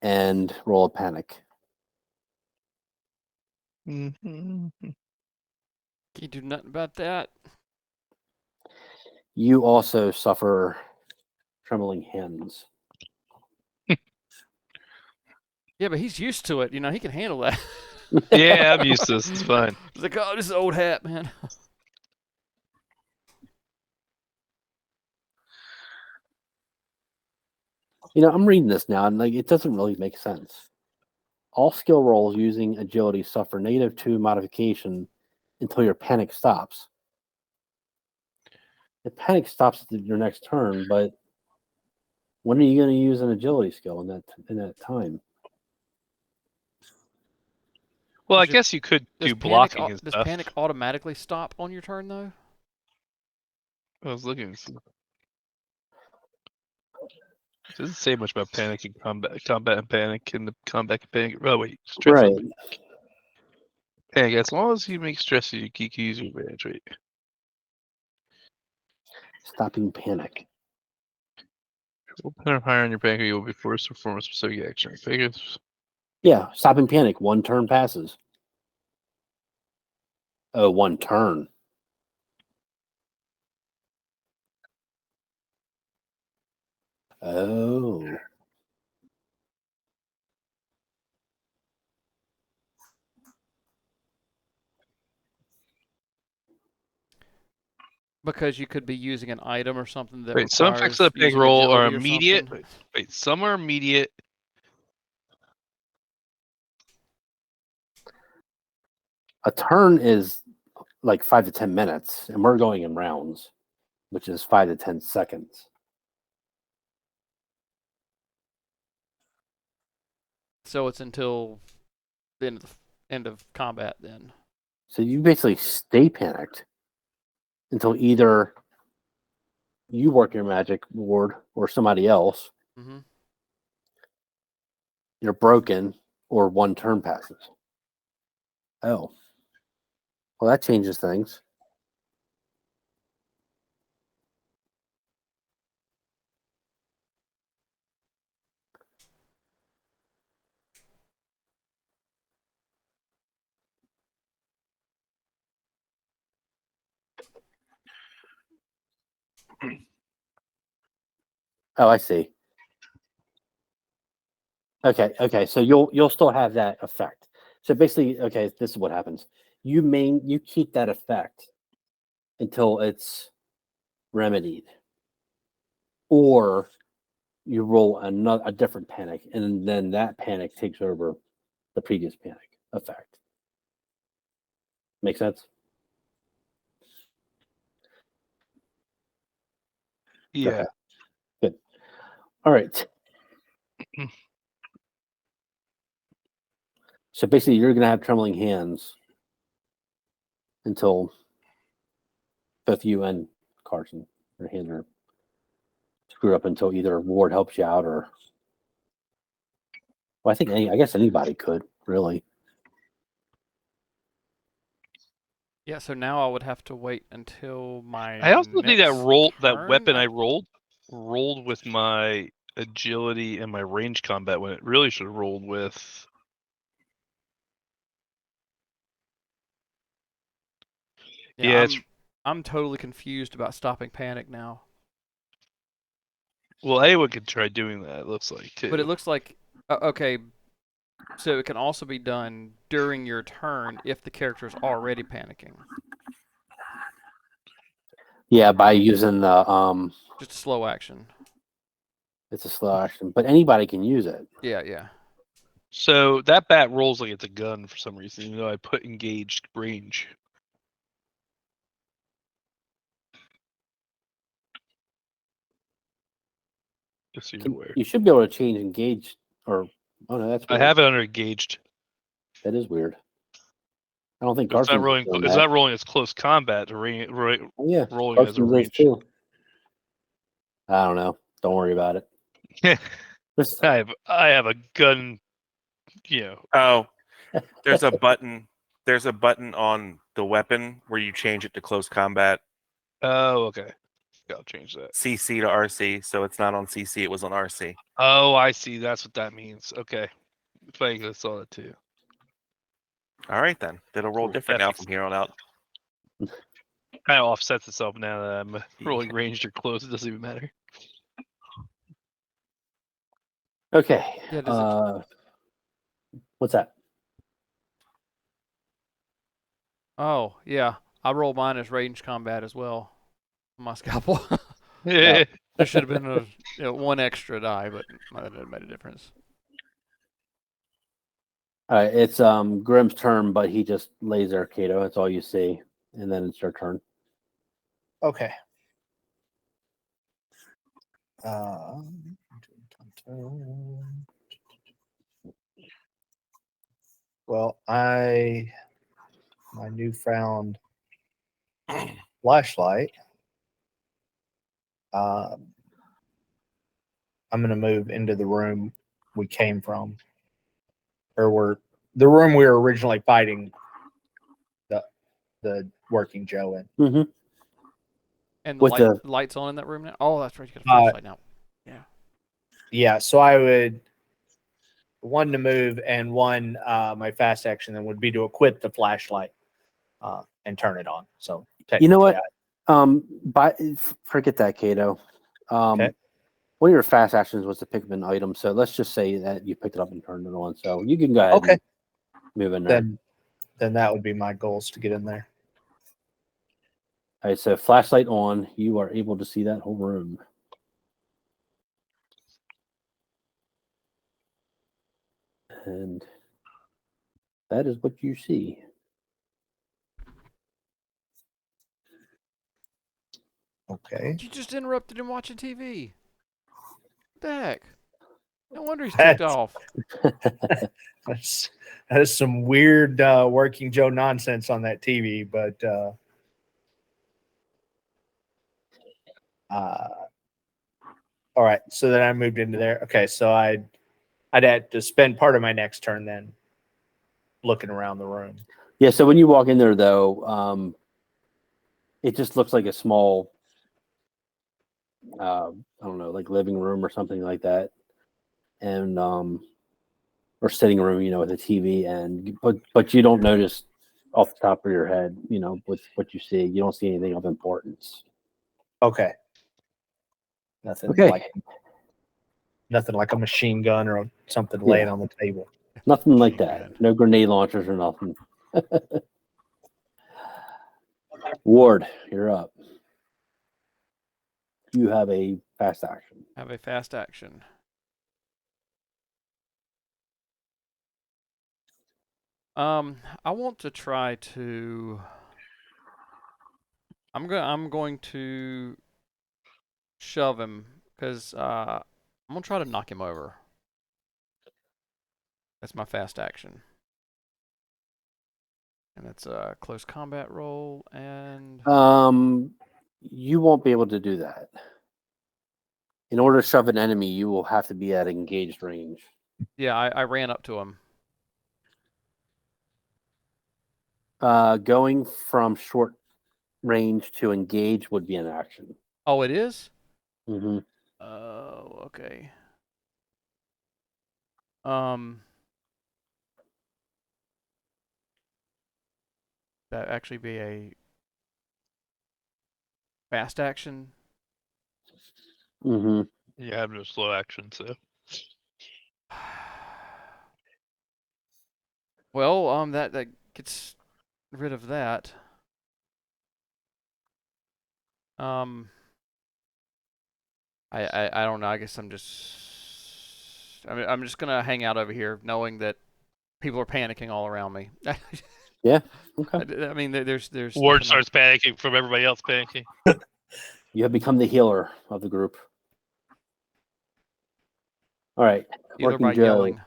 and roll a panic. Mm-hmm. Can't do nothing about that. You also suffer trembling hands. Yeah, but he's used to it. You know, he can handle that. Yeah, I'm used to this. It's fine. He's like, oh, this is old hat, man. You know, I'm reading this now, and like it doesn't really make sense. All skill rolls using agility suffer -2 modification until your panic stops. The panic stops at your next turn, but when are you going to use an agility skill in that time? Well, I Does your- guess you could Does do panic, blocking and does stuff. panic automatically stop on your turn, though? I was looking. It doesn't say much about panic and combat and panic, and the combat and panic. Oh wait, stress Right. and panic. As long as you make stress, you can use your advantage rate. Stopping panic. Roll 10 or higher on your panic, you will be forced to perform a specific action. Figures. Yeah, stopping panic. 1 turn passes. Oh, 1 turn. Oh. Because you could be using an item or something that Wait, some effects of the panic using roll are agility or immediate. something. Wait, some are immediate. A turn is like 5 to 10 minutes, and we're going in rounds, which is 5 to 10 seconds. So it's until the end of combat then. So you basically stay panicked until either you work your magic ward or somebody else. Mm-hmm. You're broken or 1 turn passes. Oh. Well, that changes things. Oh, I see. Okay. So you'll still have that effect. So basically, okay, this is what happens. You keep that effect until it's remedied, or you roll a different panic, and then that panic takes over the previous panic effect. Make sense? Yeah. Okay. Good. All right. So basically, you're going to have trembling hands until both you and Carson, your hands are screwed up until either Ward helps you out or, well, I guess anybody could really. Yeah, so now I would have to wait until my. I also think that turn. weapon I rolled with my agility and my range combat when it really should have rolled with. Yeah, Yeah, I'm totally confused about stopping panic now. well, anyone could try doing that. It looks like too. But it looks like okay, so it can also be done during your turn if the character is already panicking. Yeah, by using the Just a slow action. it's a slow action, but anybody can use it. Yeah. So that bat rolls like it's a gun for some reason, even though I put engaged range. Just so you're aware. You should be able to change engage or oh no, that's I weird. have it under engaged. That is weird. I don't think It's not Carson rolling. It's not rolling as close combat. Oh, yeah, rolling as a Carson does range. too. I don't know. Don't worry about it. I have a gun. Oh, there's a button. There's a button on the weapon where you change it to close combat. Oh, okay. I'll change that. CC to RC, so it's not on CC. It was on RC. Oh, I see. That's what that means. Okay. I saw that too. All right then. It'll roll Cool. different now from here on out. Kind of offsets itself now that I'm rolling ranged or close. It doesn't even matter. Okay. Yeah, What's that? Oh, yeah. I roll mine as range combat as well. On my scalpel. Yeah. There should have been one extra die, but that didn't make a difference. All right, it's Grimm's turn, but he just lays there, Kato. That's all you see, and then it's your turn. Okay. Well, my newfound flashlight. I'm going to move into the room we came from, or the room we were originally fighting the working Joe in. Mm-hmm. And With the lights on in that room now? Oh, that's right. You got a flashlight now. Yeah. Yeah, so I would one to move and one my fast action then would be to equip the flashlight and turn it on. So You know what? Forget that, Kato. Okay. One of your fast actions was to pick up an item, so let's just say that you picked it up and turned it on. So you can go ahead. Okay. And move in there. Then that would be my goals to get in there. All right, so flashlight on, you are able to see that whole room. And that is what you see. Okay. You just interrupted him watching TV. What the heck? No wonder he's ticked off. That is some weird working Joe nonsense on that TV, but all right. So then I moved into there. Okay, so I'd have to spend part of my next turn then looking around the room. Yeah, so when you walk in there, though, it just looks like a small, I don't know, like living room or something like that, and or sitting room, with a TV, and but you don't notice off the top of your head, with what you see, you don't see anything of importance. Okay. Nothing like a machine gun or something laying on the table. Nothing like that. No grenade launchers or nothing. Ward, you're up. You have a fast action. Have a fast action. I want to try to. I'm going to shove him because I'm gonna try to knock him over. That's my fast action. And that's a close combat roll, and You won't be able to do that. In order to shove an enemy, you will have to be at engaged range. yeah, I ran up to him. Going from short range to engage would be an action. Oh, it is? Mm-hmm. Oh, okay. That actually be a fast action. Mm-hmm. You have no slow action, so Well, that gets rid of that. I don't know. I guess I'm just gonna hang out over here, knowing that people are panicking all around me. Yeah. Okay. I mean, there's Ward nothing I- starts panicking from everybody else panicking. You have become the healer of the group. All right. either Working by Joe. yelling.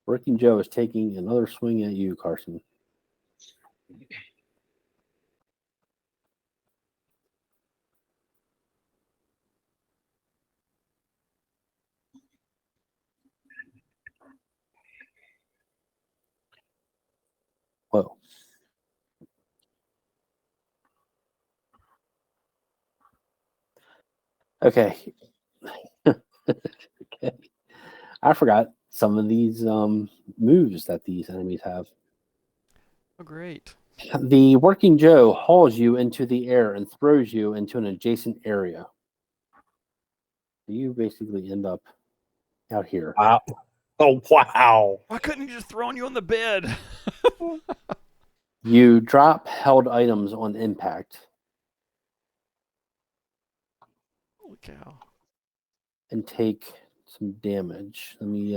Working Joe is taking another swing at you, Carson. Whoa. Okay. Okay. I forgot some of these moves that these enemies have. Oh, great. The Working Joe hauls you into the air and throws you into an adjacent area. You basically end up out here. Wow. Oh, wow. Why couldn't he just thrown you on the bed? You drop held items on impact Holy cow. and take some damage. Let me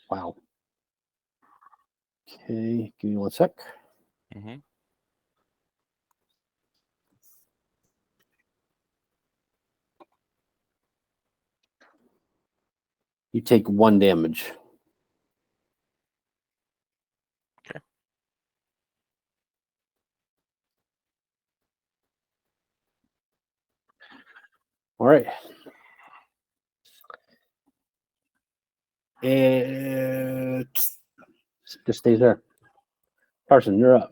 wow. Okay, give me one sec. Mm-hmm. You take 1 damage. Okay. All right. It just stays there. Carson, you're up.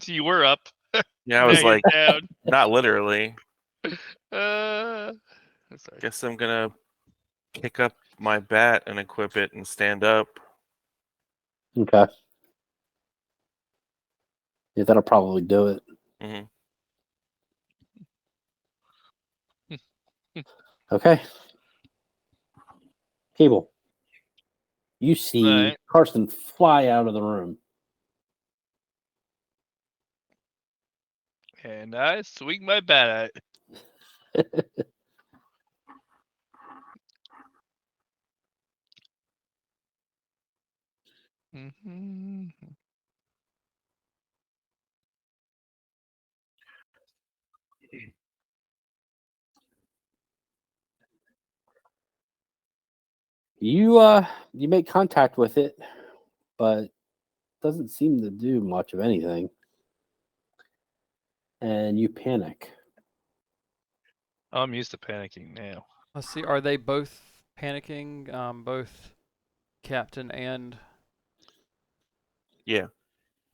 You were up. Yeah, I Now was you're like, down. not literally. Sorry. Guess I'm gonna pick up my bat and equip it and stand up. Okay. Yeah, that'll probably do it. Mm-hmm. Okay. Cable. You see Right. Carson fly out of the room. And I swing my bat at it. Mm-hmm. You make contact with it, but doesn't seem to do much of anything. And you panic. I'm used to panicking now. Let's see. Are they both panicking? Both Captain and. Yeah.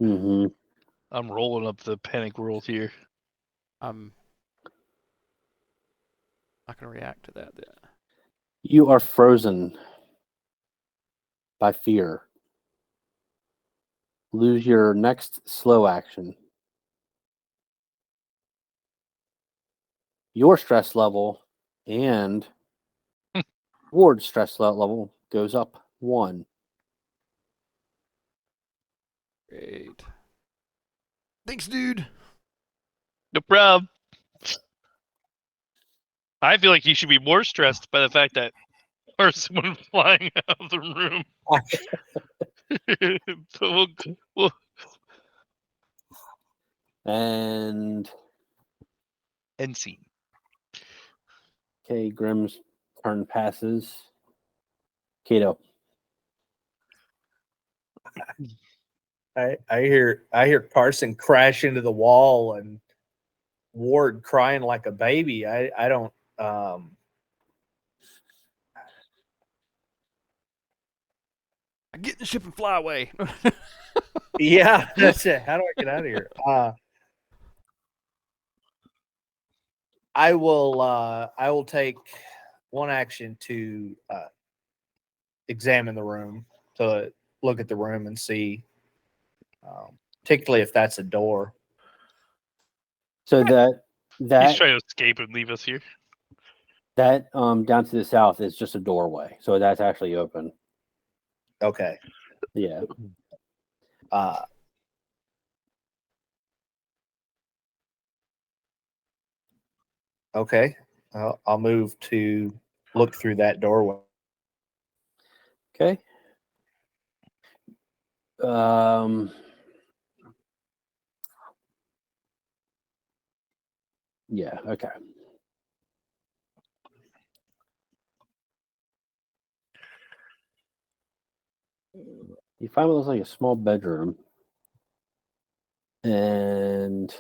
Mm-hmm. I'm rolling up the panic world here. I'm not gonna react to that. Then. You are frozen by fear. Lose your next slow action. Your stress level and Ward's stress level goes up 1. Great. Thanks, dude. No problem. I feel like he should be more stressed by the fact that there's someone flying out of the room. But we'll And end scene. okay, Grimm's turn passes. Kato. I hear Carson crash into the wall and Ward crying like a baby. I don't. Get in the ship and fly away. Yeah, that's it. How do I get out of here? I will take one action to examine the room, to look at the room and see, particularly if that's a door. So He's that trying to escape and leave us here. down to the south is just a doorway. So that's actually open. Okay. Yeah. Okay. I'll move to look through that doorway. Okay. Yeah, okay. You find what looks like a small bedroom. And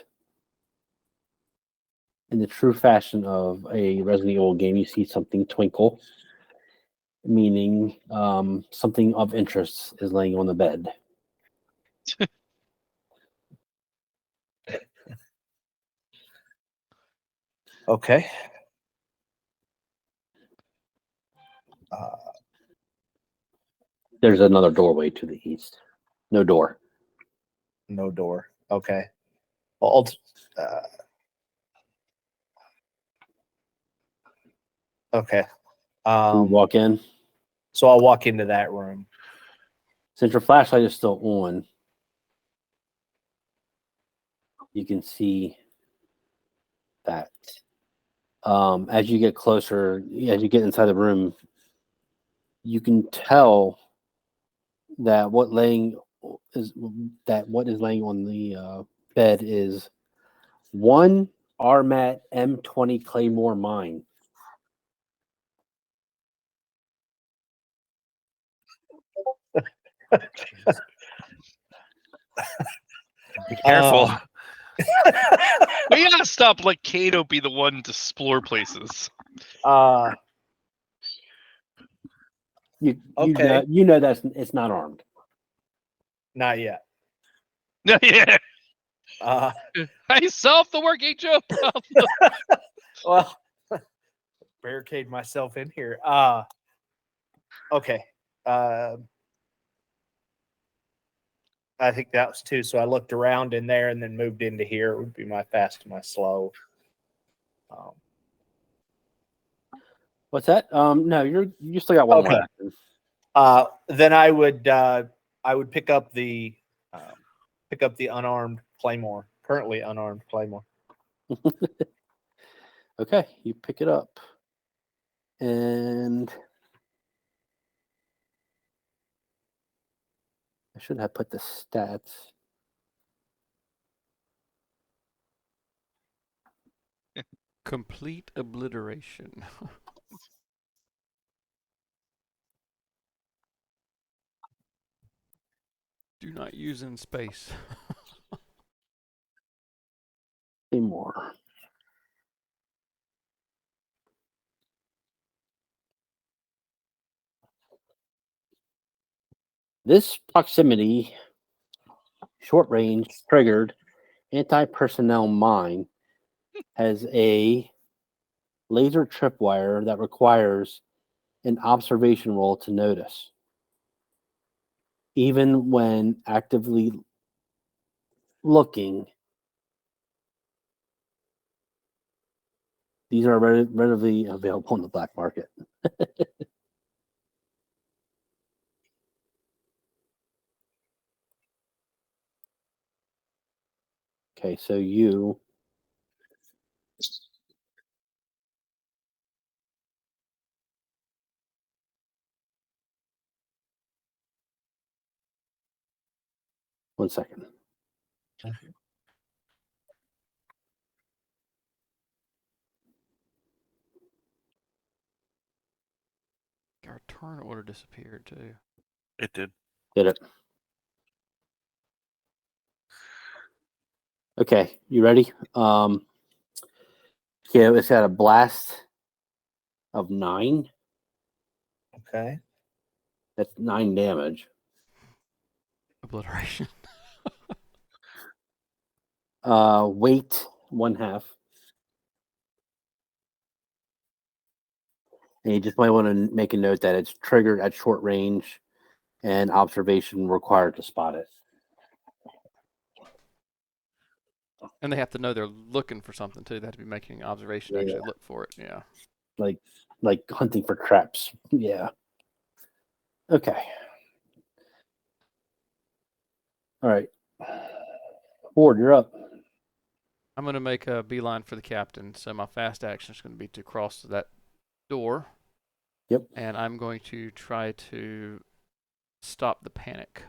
in the true fashion of a Resident Evil game, you see something twinkle, meaning something of interest is laying on the bed. Okay. There's another doorway to the east. No door. No door. Okay. Well, okay. You walk in. So I'll walk into that room. Since your flashlight is still on, you can see that. As you get closer, as you get inside the room, you can tell that what is laying on the bed is one RMAT M20 Claymore mine. Be careful. We gotta stop. Let Kato be the one to explore places. You Okay. you know that it's not armed. Not yet. Yeah, Uh, I solved the working Joe problem. well, barricade myself in here. Okay. I think that was two. So I looked around in there and then moved into here. It would be my fast and my slow. What's that? No, you still got one more Okay. action. Then I would pick up the unarmed claymore, currently unarmed claymore. Okay, you pick it up, and I should have put the stats. Complete obliteration. Do not use in space. More. This proximity, short range, triggered anti-personnel mine has a laser tripwire that requires an observation roll to notice. Even when actively looking, these are readily available on the black market. Okay, so you one second. Our turn order disappeared too. It did. Did it? Okay, you ready? Yeah, it's got a blast of 9. Okay. That's 9 damage. Obliteration. Weight 1/2. And you just might want to make a note that it's triggered at short range and observation required to spot it. And they have to know they're looking for something too. They have to be making an observation to actually look for it. Yeah. Like hunting for traps. Yeah. Okay. All right. Ford, you're up. I'm going to make a beeline for the captain. So my fast action is going to be to cross that door. Yep. And I'm going to try to stop the panic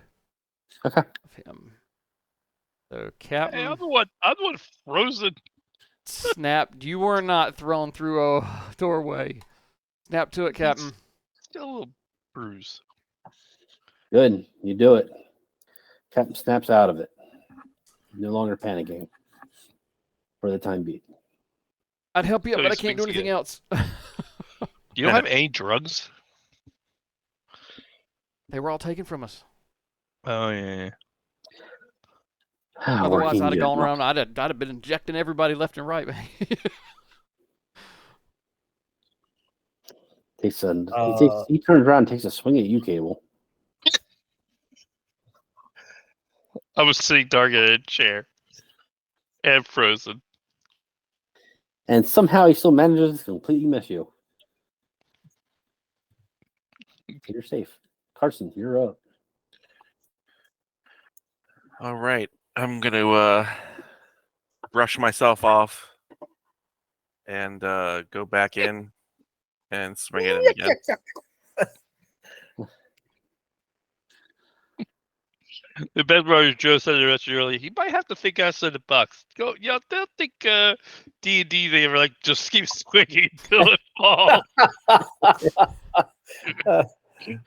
Okay. of him. So, Captain, Hey, I'm the one frozen. snap. You were not thrown through a doorway. Snap to it, Captain. Still a little bruise. Good. You do it. Captain snaps out of it. No longer panicking for the time being. I'd help you, So but he I can't do swings anything again. else. You don't have any drugs? They were all taken from us. Oh yeah. Otherwise, Working I'd have gone general. around. I'd have been injecting everybody left and right. He turns around and takes a swing at you, Cable. I was sitting targeted in a chair. And frozen. And somehow he still manages to completely miss you. You're safe. Carson, you're up. All right. I'm going to brush myself off and go back in and swing at him again. The best part is Joe said the rest earlier. He might have to think outside the box. Go, yeah, they'll think D&D they ever like just keep swinging until it falls.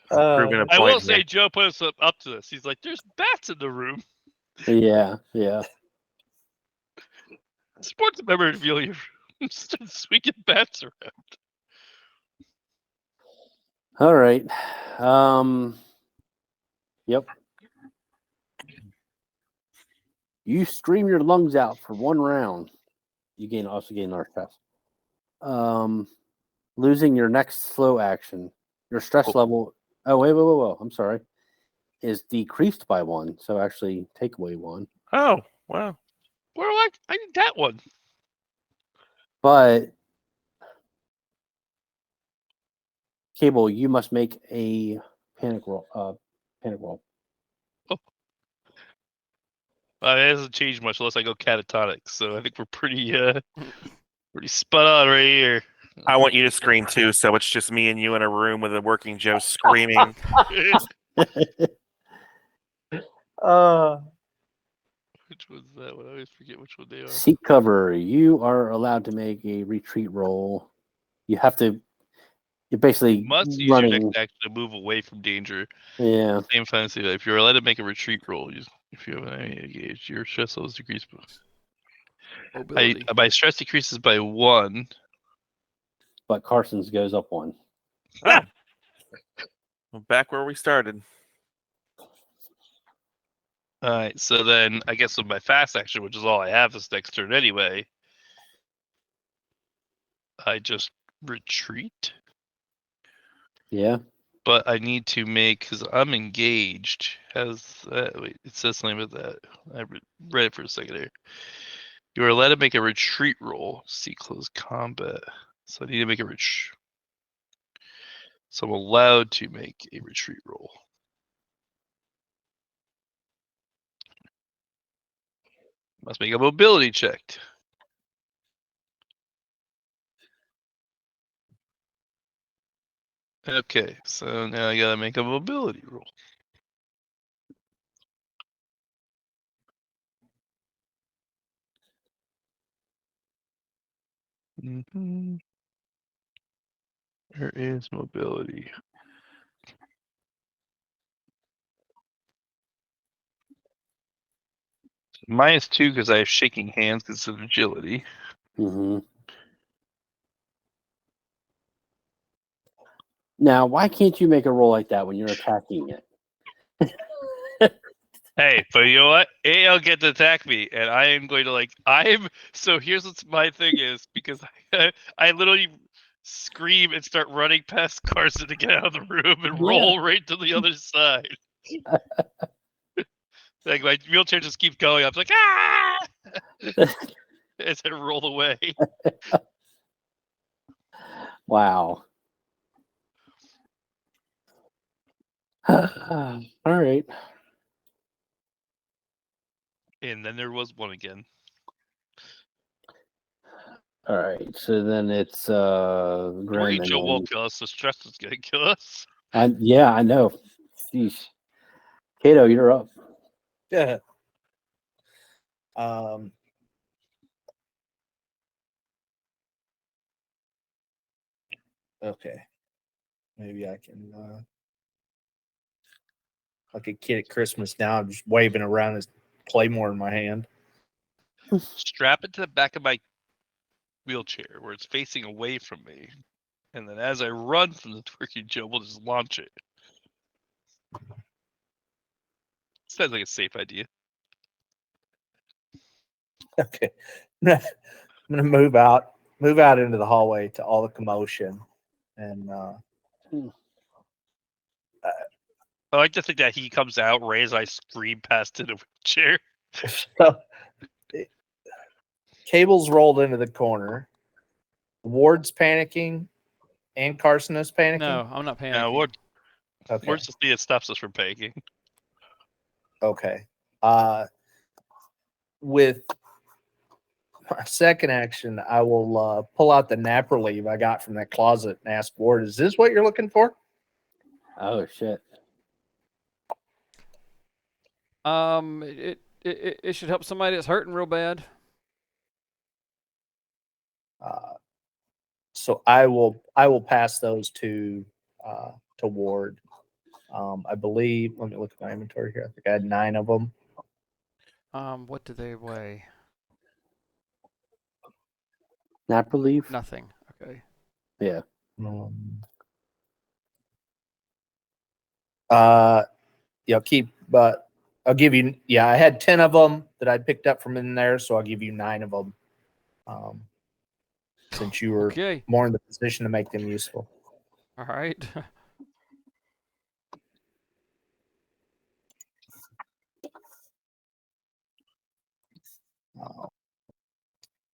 Proving a I point will say here. Joe put us up to this. He's like, "There's bats in the room." Yeah. Sports memorabilia start swinging bats around. All right. Yep. You scream your lungs out for 1 round. You also gain large stress. Losing your next slow action. Your stress level. Oh, wait. I'm sorry. Is decreased by 1. So actually take away 1. Oh, wow. Where I need that one. But Cable, you must make a panic roll. It hasn't changed much unless I go catatonic. So I think we're pretty spot on right here. I want you to scream too, so it's just me and you in a room with a working Joe screaming. Which was that one? I always forget which one they are. Seek cover. You are allowed to make a retreat roll. You have to. You're basically Must use running. your next action to move away from danger. Yeah. Same fantasy. If you're allowed to make a retreat roll, if you have an enemy engaged, your stress level is decreased. My stress decreases by 1. But Carson's goes up 1. Ah. Back where we started. All right, so then I guess with my fast action, which is all I have this next turn anyway, I just retreat. Yeah. But I need to make, because I'm engaged. Wait, it says something about that. I read it for a second here. You are allowed to make a retreat roll. See close combat. So I need to make a retreat. So I'm allowed to make a retreat roll. Must make a mobility check. Okay, so now I gotta make a mobility roll. There is mobility. -2 because I have shaking hands because of agility. Mm-hmm. Now, why can't you make a roll like that when you're attacking it? Hey, but you know what? AL get to attack me, and I am going to so here's what my thing is, because I literally scream and start running past Carson to get out of the room and roll right to the other side. Like my wheelchair just keeps going. I'm like, ah! As I roll away. Wow. All right. And then there was one again. All right. So then it's Working Grim and Joe then, won't kill us, so stress is gonna kill us. yeah, I know. Jeez. Kato, you're up. Yeah. Okay. Maybe I can like a kid at Christmas now, I'm just waving around his claymore in my hand. Strap it to the back of my wheelchair where it's facing away from me. And then as I run from the Working Joe, we'll just launch it. Sounds like a safe idea. Okay. I'm gonna move out into the hallway to all the commotion. And I like to think that he comes out right as I scream past in a wheelchair. so Cable's rolled into the corner. Ward's panicking and Carson is panicking. No, I'm not panicking. Now, what? Okay. Where's the thing that stops us from panicking? Okay. With my second action, I will pull out the nap relief I got from that closet and ask Ward, is this what you're looking for? Oh shit. It should help somebody that's hurting real bad. So I will pass those to Ward. I believe, let me look at my inventory here. I think I had 9 of them. What do they weigh? Nap relief? Nothing. Okay. Yeah. Yeah, but I'll give you, yeah, I had 10 of them that I picked up from in there, so I'll give you 9 of them. Since you were more in the position to make them useful. All right.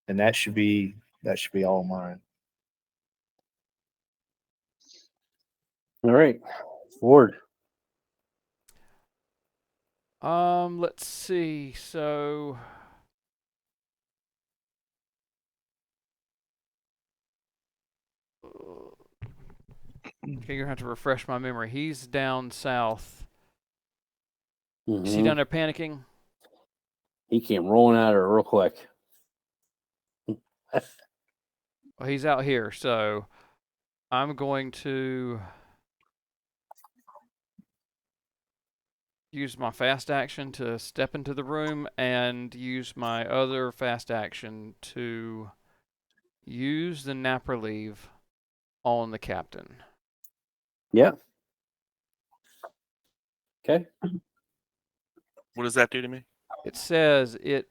And that should be all mine. All right. Ward. Let's see. So okay, you're gonna have to refresh my memory. He's down south. Is he down there panicking? He came rolling out of it real quick. Well, he's out here, so I'm going to use my fast action to step into the room and use my other fast action to use the nap relief on the captain. Yeah. Okay. What does that do to me? It says it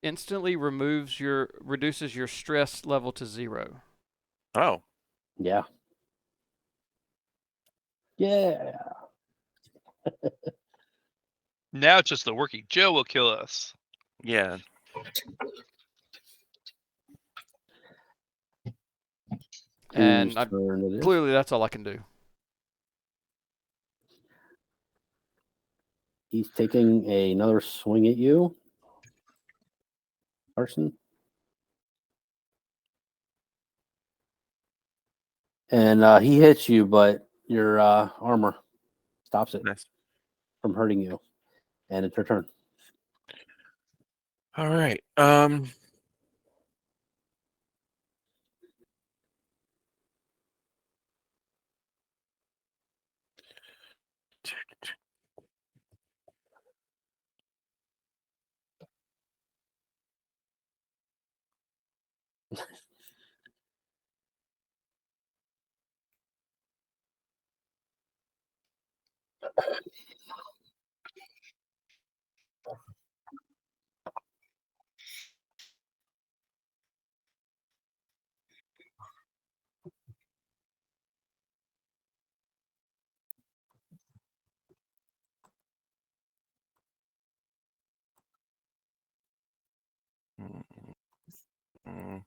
instantly reduces your stress level to 0. Oh. Yeah. Yeah. Now it's just the Working Joe will kill us. Yeah. And clearly that's all I can do. He's taking another swing at you, Carson. And he hits you, but your armor stops it from hurting you. And it's your turn. All right. Mm.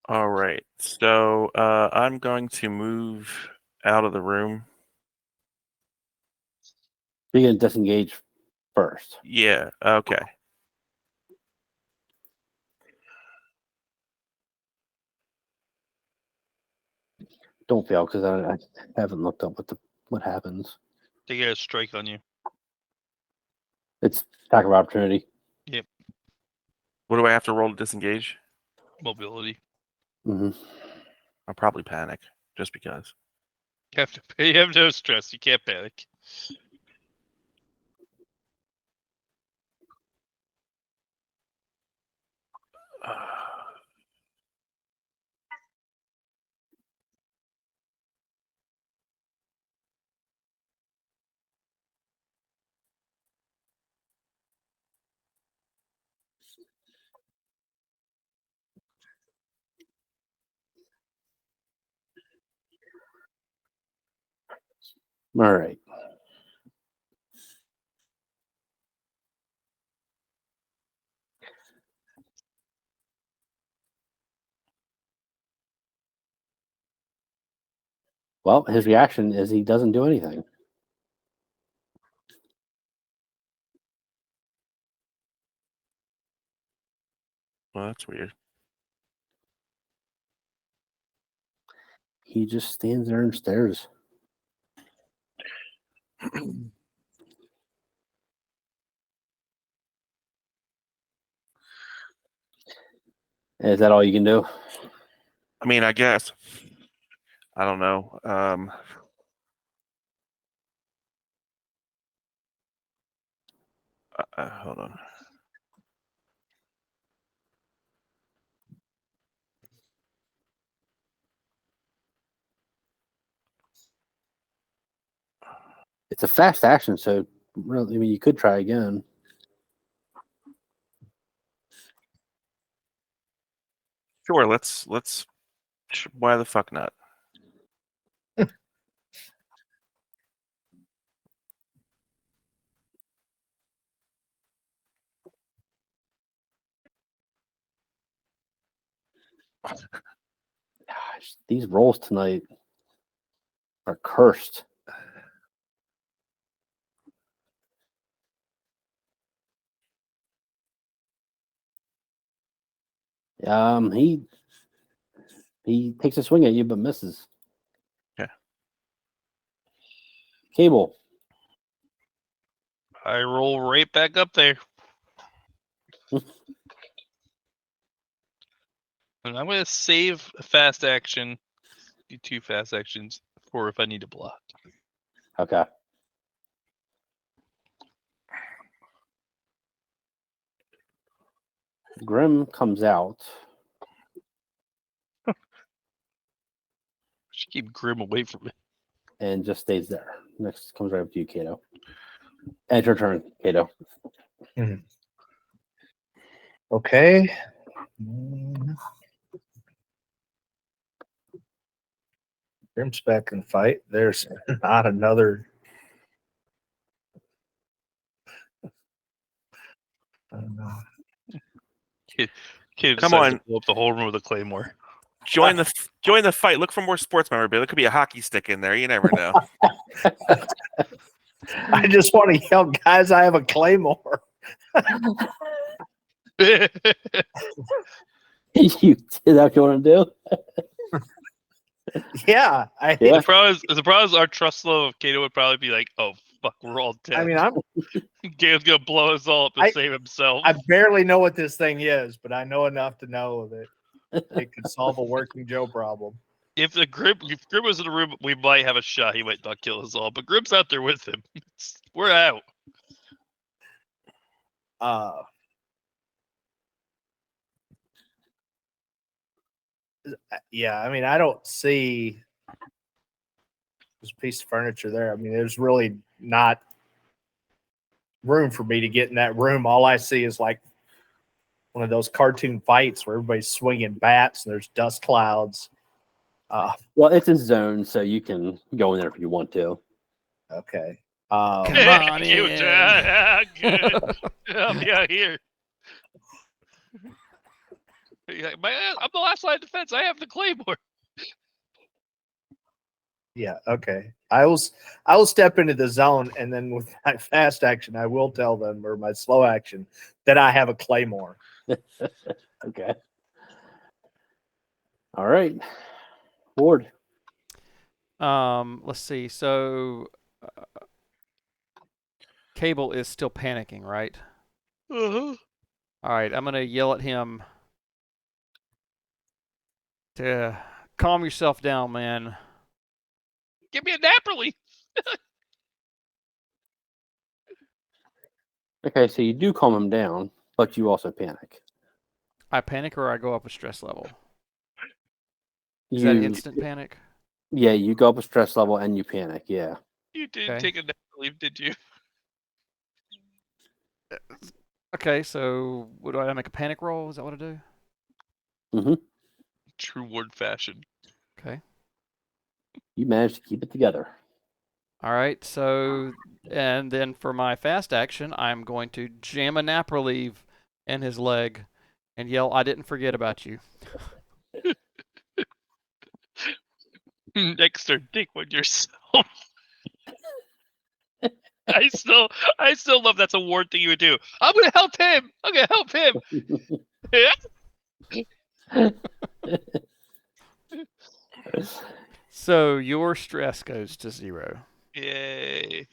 All right, so I'm going to move out of the room. You're gonna disengage first. Yeah, okay. Don't fail because I haven't looked up what happens. They get a strike on you. It's attack of opportunity. What do I have to roll to disengage? Mobility. Hmm. I'll probably panic, just because. You have no stress. You can't panic. All right. Well, his reaction is he doesn't do anything. Well, that's weird. He just stands there and stares. Is that all you can do? I mean, I guess. I don't know. Hold on. It's a fast action, so really, I mean, you could try again. Sure, let's. Why the fuck not? Gosh, these rolls tonight are cursed. He takes a swing at you but misses. Okay. Cable. I roll right back up there. And I'm going to save a fast action, do 2 fast actions for if I need to block. Okay. Grim comes out. Just keep Grim away from me. And just stays there. Next comes right up to you, Kato. And it's your turn, Kato. Okay. Grim's back in the fight. There's not another. Kid Come decides on. to blow up the whole room with a claymore. Join the fight. Look for more sports memorabilia. There could be a hockey stick in there. You never know. I just want to yell, guys, I have a claymore. You is that what you want to do? Yeah. Yeah. The problem is our trust level of Kato would probably be like, oh, fuck, we're all dead. I mean, Gabe's going to blow us all up and save himself. I barely know what this thing is, but I know enough to know that it could solve a working Joe problem. If Grim was in the room, we might have a shot. He might not kill us all, but Grim's out there with him. We're out. Yeah, I mean, I don't see this piece of furniture there. I mean, there's really not room for me to get in that room. All I see is like one of those cartoon fights where everybody's swinging bats and there's dust clouds. Well, it's a zone, so you can go in there if you want to. Okay. Come on in. Good. I'll be out here. I'm the last line of defense. I have the claymore. Yeah. Okay. I will step into the zone, and then with my fast action, I will tell them, or my slow action, that I have a claymore. Okay. All right. Ward. Let's see. So, Cable is still panicking, right? Uh-huh. All right. I'm gonna yell at him to calm yourself down, man. Give me a nap relief. Okay, so you do calm him down, but you also panic. I panic or I go up a stress level. Is that instant panic? Yeah, you go up a stress level and you panic. Yeah. You didn't Okay. take a nap relief, did you? Okay, so what do I make a panic roll? Is that what I do? True ward fashion. Okay. You managed to keep it together. All right, so, and then for my fast action, I'm going to jam a nap relief in his leg and yell, I didn't forget about you. Dexter, take one yourself. I still love that's a ward thing you would do. I'm gonna help him. I'm gonna help him. So your stress goes to 0. Yay.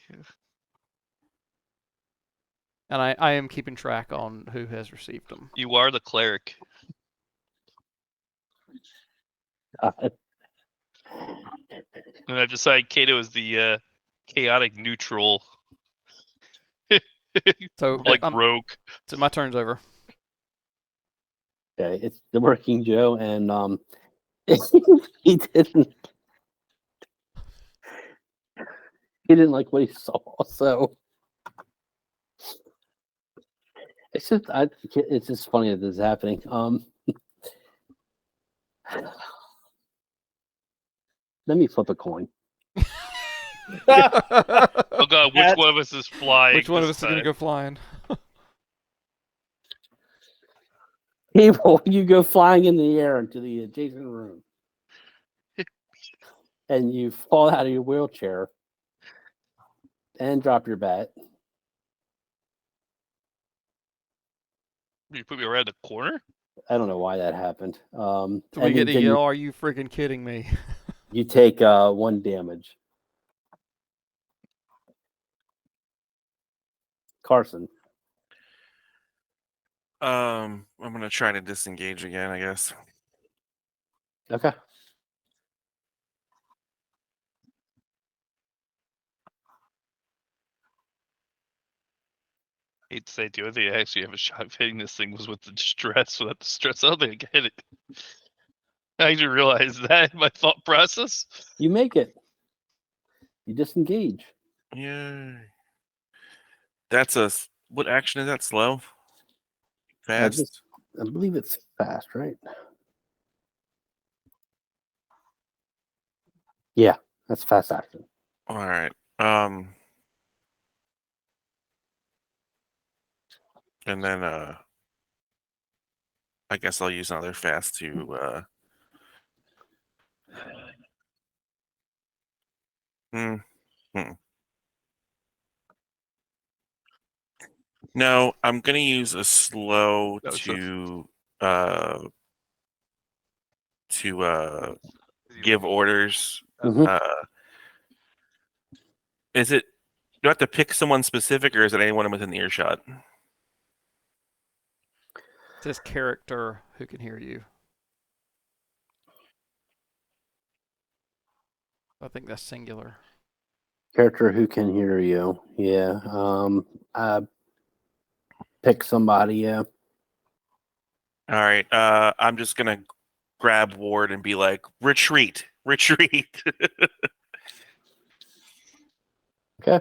And I am keeping track on who has received them. You are the cleric. And I've decided Kato is the chaotic neutral. So like rogue. So my turn's over. Okay, it's the Working Joe, and he didn't like what he saw. So it's just funny that this is happening. Let me flip a coin. Oh god, which one of us is flying? Which one of this us is gonna time? go flying? Cable, you go flying in the air into the adjacent room. And you fall out of your wheelchair and drop your bat. You put me around the corner? I don't know why that happened. So we get to then yell, are you freaking kidding me? you take 1 damage. Carson. I'm gonna try to disengage again, I guess. Okay. I hate to say it, the only thing I actually have a shot of hitting this thing was with the stress. Without the stress, I don't think I can hit it. I actually realized that in my thought process. You make it. You disengage. Yeah. That's what action is that? Slow? Fast? I believe it's fast, right? Yeah, that's fast action. All right. And then I guess I'll use another fast to No, I'm gonna use a slow to give orders. Is it? Do I have to pick someone specific, or is it anyone within the earshot? It says character who can hear you. I think that's singular. Character who can hear you. Yeah. pick somebody. Yeah. All right. I'm just gonna grab Ward and be like, retreat, retreat. Okay.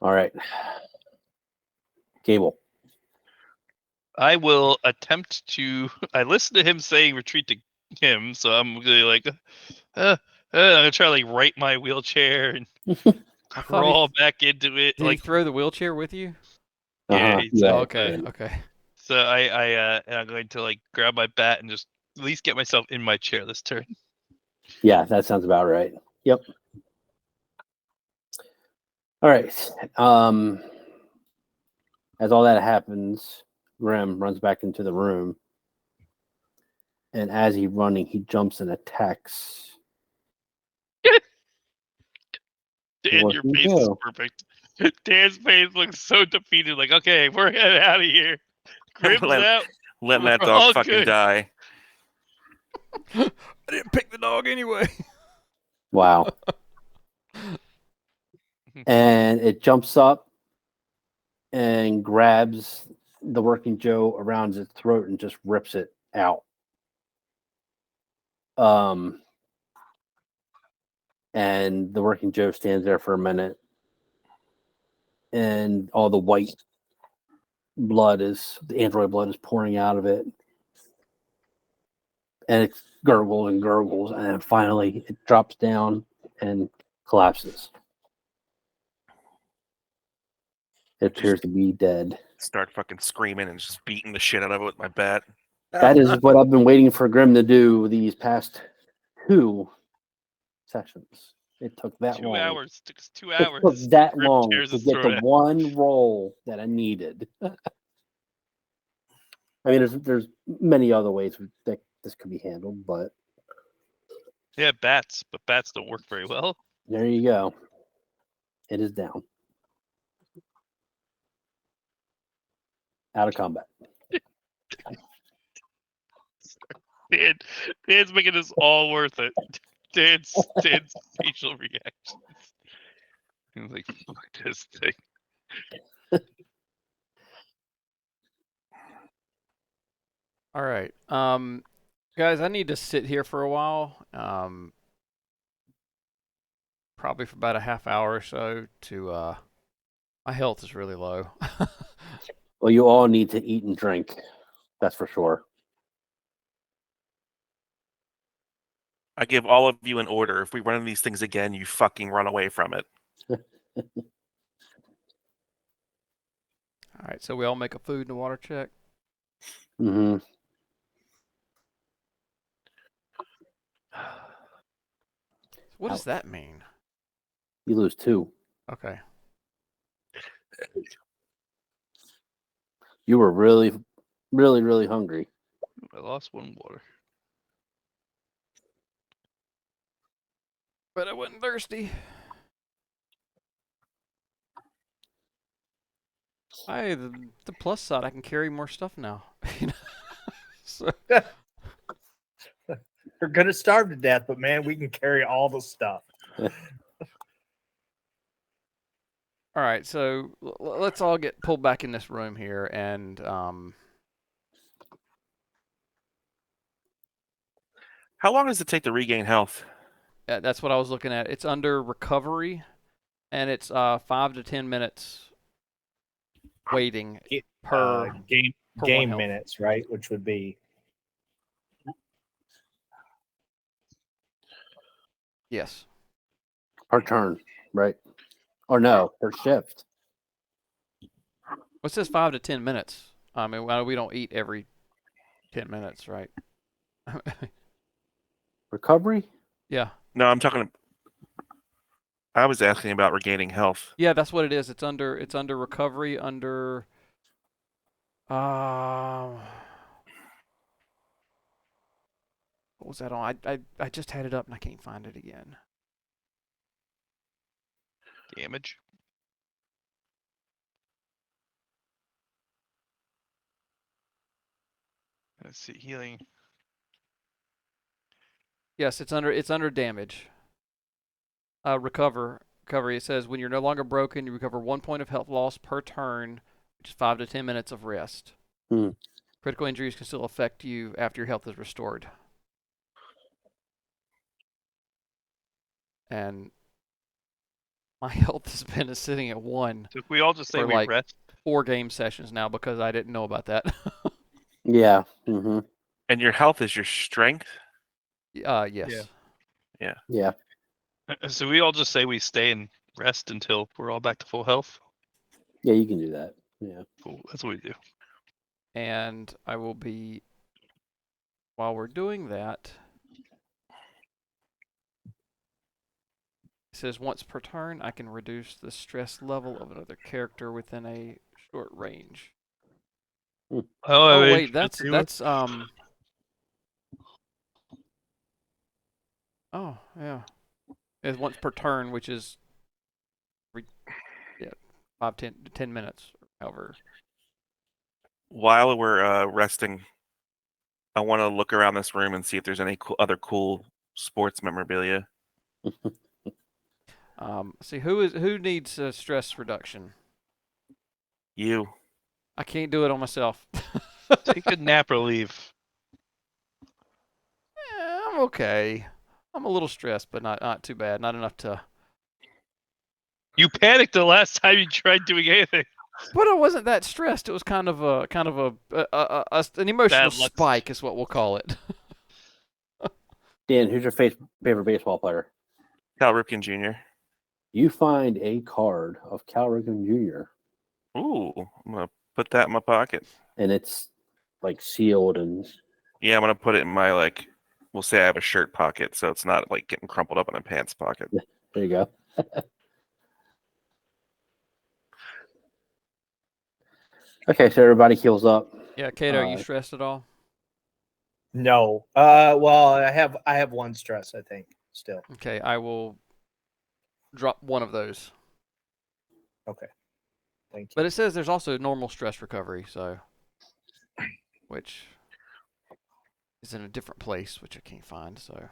All right. Cable. I will attempt to. I listened to him saying retreat to him, so I'm really like, I'm gonna try to like right my wheelchair and I thought crawl back into it. Did he throw the wheelchair with you? Yeah, he said- Oh, okay. Okay. So I'm going to like grab my bat and just at least get myself in my chair this turn. Yeah, that sounds about right. Yep. All right. As all that happens, Grim runs back into the room. And as he's running, he jumps and attacks. Dan, your face is perfect. Dan's face looks so defeated. Like, okay, we're getting out of here. Grim's out. Letting that We're dog all fucking good. die. I didn't pick the dog anyway. Wow. And it jumps up and grabs the working Joe around its throat and just rips it out. And the working Joe stands there for a minute, and all the white blood the android blood is pouring out of it. And it gurgles and gurgles, and then finally it drops down and collapses. It appears to be dead. Start fucking screaming and just beating the shit out of it with my bat. That is what I've been waiting for Grim to do these past 2 sessions. It took that 2 long. hours. Took us 2 It hours. took that Grim long tears to his get throat the out. one roll that I needed. I mean, there's many other ways that this could be handled, but Yeah, bats, but bats don't work very well. there you go. It is down. Out of combat. Dan's making this all worth it. Dan's facial reactions. He's like, fuck this thing. All right. Guys, I need to sit here for a while. Probably for about a half hour or so to my health is really low. Well, you all need to eat and drink. That's for sure. I give all of you an order. If we run into these things again, you fucking run away from it. All right, so we all make a food and water check. Mm-hmm. What does that mean? You lose 2. Okay. You were really, really, really hungry. I lost 1 water. But I wasn't thirsty. The plus side, I can carry more stuff now. So, You're gonna starve to death, but man, we can carry all the stuff. all right, so let's all get pulled back in this room here, and How long does it take to regain health? that's what I was looking at. It's under recovery, and it's 5 to 10 minutes waiting per game per game 1 health. minutes, right? Which would be Yes. Per turn, right? Or no, per shift. Well, it says 5 to 10 minutes. I mean, we don't eat every 10 minutes, right? Recovery? Yeah. No, I was asking about regaining health. Yeah, that's what it is. It's under recovery under what was that on? I just had it up and I can't find it again. Damage. Let's see, healing. Yes, it's under damage. Recovery. It says when you're no longer broken, you recover 1 point of health loss per turn, which is 5 to 10 minutes of rest. Critical injuries can still affect you after your health is restored. And my health has been sitting at 1 So if we all just say for we like rest, 4 game sessions now because I didn't know about that. Yeah. Mm-hmm. And your health is your strength. Yes. Yeah. so we all just say we stay and rest until we're all back to full health. Yeah, you can do that. Yeah. Cool. That's what we do. And I will be, while we're doing that, it says once per turn, I can reduce the stress level of another character within a short range. Oh wait, that's oh yeah, it's once per turn, which is 10 minutes, however. While we're resting, I want to look around this room and see if there's any other cool sports memorabilia. See who needs stress reduction. You. I can't do it on myself. Take a nap or leave. Yeah, I'm okay. I'm a little stressed, but not too bad. Not enough to. You panicked the last time you tried doing anything. But I wasn't that stressed. It was kind of an emotional Bad luck. spike, is what we'll call it. Dan, who's your favorite baseball player? Cal Ripken Jr. You find a card of Cal Ripken Jr. Ooh, I'm gonna put that in my pocket. And it's like sealed and. Yeah, I'm gonna put it in my we'll say I have a shirt pocket, so it's not like getting crumpled up in a pants pocket. There you go. Okay, so everybody heals up. Yeah, Kato, are you stressed at all? No. Well, I have 1 stress, I think, still. Okay, I will drop 1 of those. Okay. Thank you. But it says there's also normal stress recovery, so which is in a different place, which I can't find, so.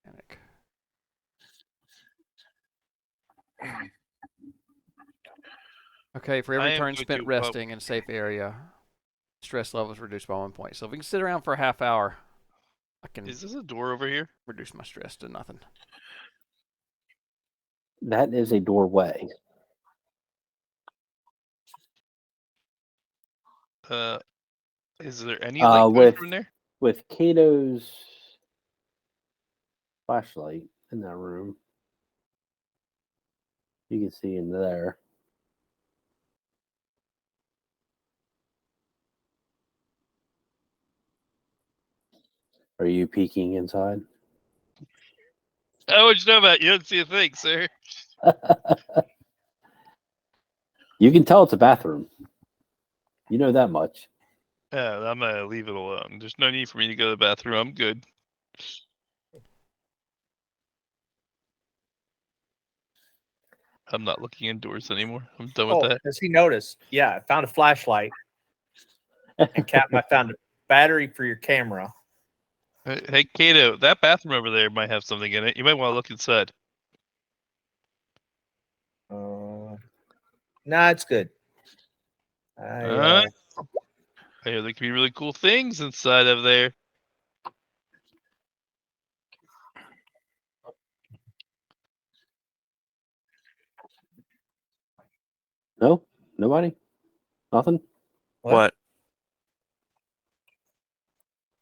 Panic. Okay, for every turn spent resting in a safe area, stress level is reduced by 1 point. So if we can sit around for a half hour, I can. Is this a door over here? Reduce my stress to nothing. That is a doorway. Is there any light coming from there? With Kato's flashlight in that room, you can see in there. Are you peeking inside? Oh, what you know about? You don't see a thing, sir. You can tell it's a bathroom. You know that much. Yeah, I'm gonna leave it alone. There's no need for me to go to the bathroom. I'm good. I'm not looking indoors anymore. I'm done with that. Has he noticed? Yeah, I found a flashlight. And Captain, I found a battery for your camera. Hey, Kato, that bathroom over there might have something in it. You might want to look inside. Nah, it's good. I hear there could be really cool things inside of there. No? Nobody? Nothing? What?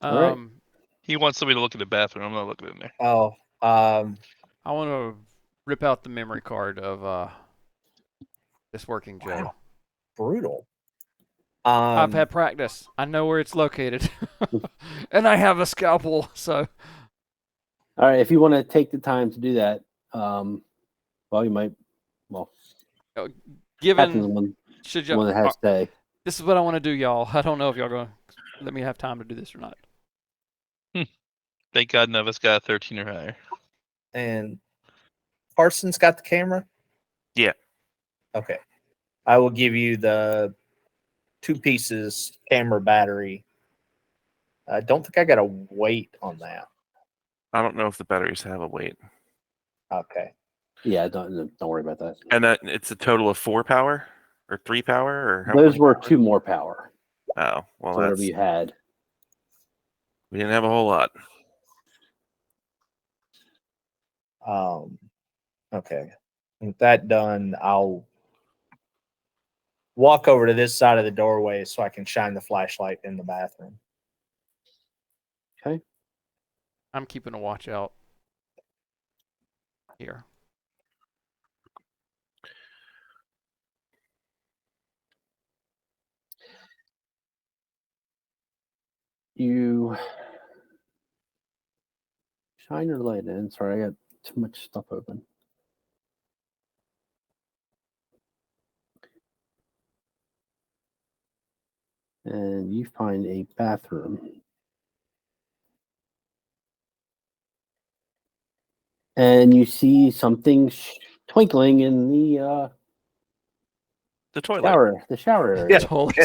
All right. He wants somebody to look in the bathroom. I'm not looking in there. Oh, I want to rip out the memory card of this working Joe. Wow. Brutal. I've had practice. I know where it's located. And I have a scalpel, so. All right, if you want to take the time to do that, well, you might, Given, one should that has to stay. This is what I want to do, y'all. I don't know if y'all going to let me have time to do this or not. Thank God none of us got a 13 or higher. And Carson's got the camera? Yeah. Okay. I will give you the 2 pieces camera battery. I don't think I got a weight on that. I don't know if the batteries have a weight. Okay. Yeah, don't worry about that. And that it's a total of 4 power or 3 power or how Those many were power? 2 more power. Oh, well, So whatever you had. we didn't have a whole lot. Okay. With that done, I'll walk over to this side of the doorway so I can shine the flashlight in the bathroom. Okay. I'm keeping a watch out here. You shine your light in. Sorry, I got too much stuff open. And you find a bathroom. And you see something twinkling in the toilet. shower area. Toilet.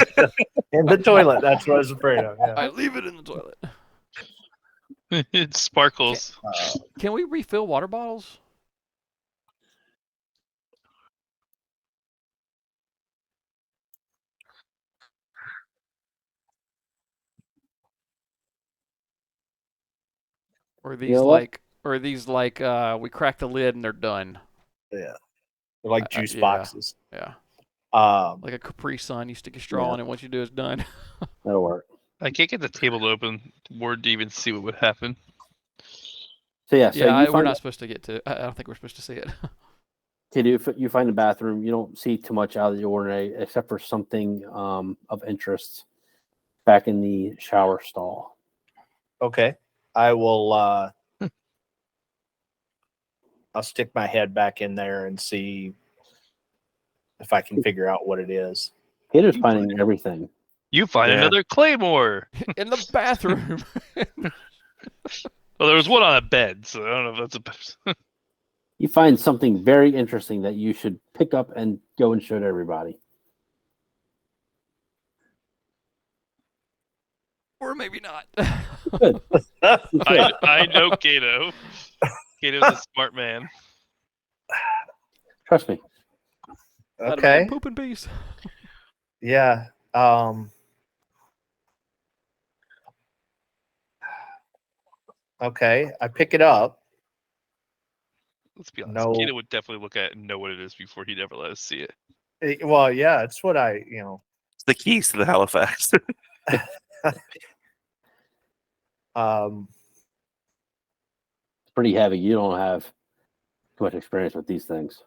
In the toilet. That's what I was afraid of. Yeah. I leave it in the toilet. It sparkles. Can we refill water bottles? Or are these You know what? we crack the lid and they're done? Yeah. They're like juice yeah. boxes. Yeah. Um, Like a Capri Sun, you stick a straw in it, once you do it's done. That'll work. I can't get the table to open word to even see what would happen. So yeah, so you we're find not supposed to get to I don't think we're supposed to see it. you find the bathroom. You don't see too much out of the ordinary except for something of interest back in the shower stall. okay. I will I'll stick my head back in there and see if I can figure out what it is. Kato's finding everything. You find Yeah. another claymore. In the bathroom. Well, there was one on a bed, so I don't know if that's a. You find something very interesting that you should pick up and go and show to everybody. Or maybe not. Good. I know Kato. Kato's a smart man. Trust me. Okay. Poop in peace. Yeah. Okay. I pick it up. Let's be honest. No. Kato would definitely look at it and know what it is before he'd ever let us see it. Well, yeah, it's what I, It's the keys to the Halifax. It's pretty heavy. You don't have too much experience with these things.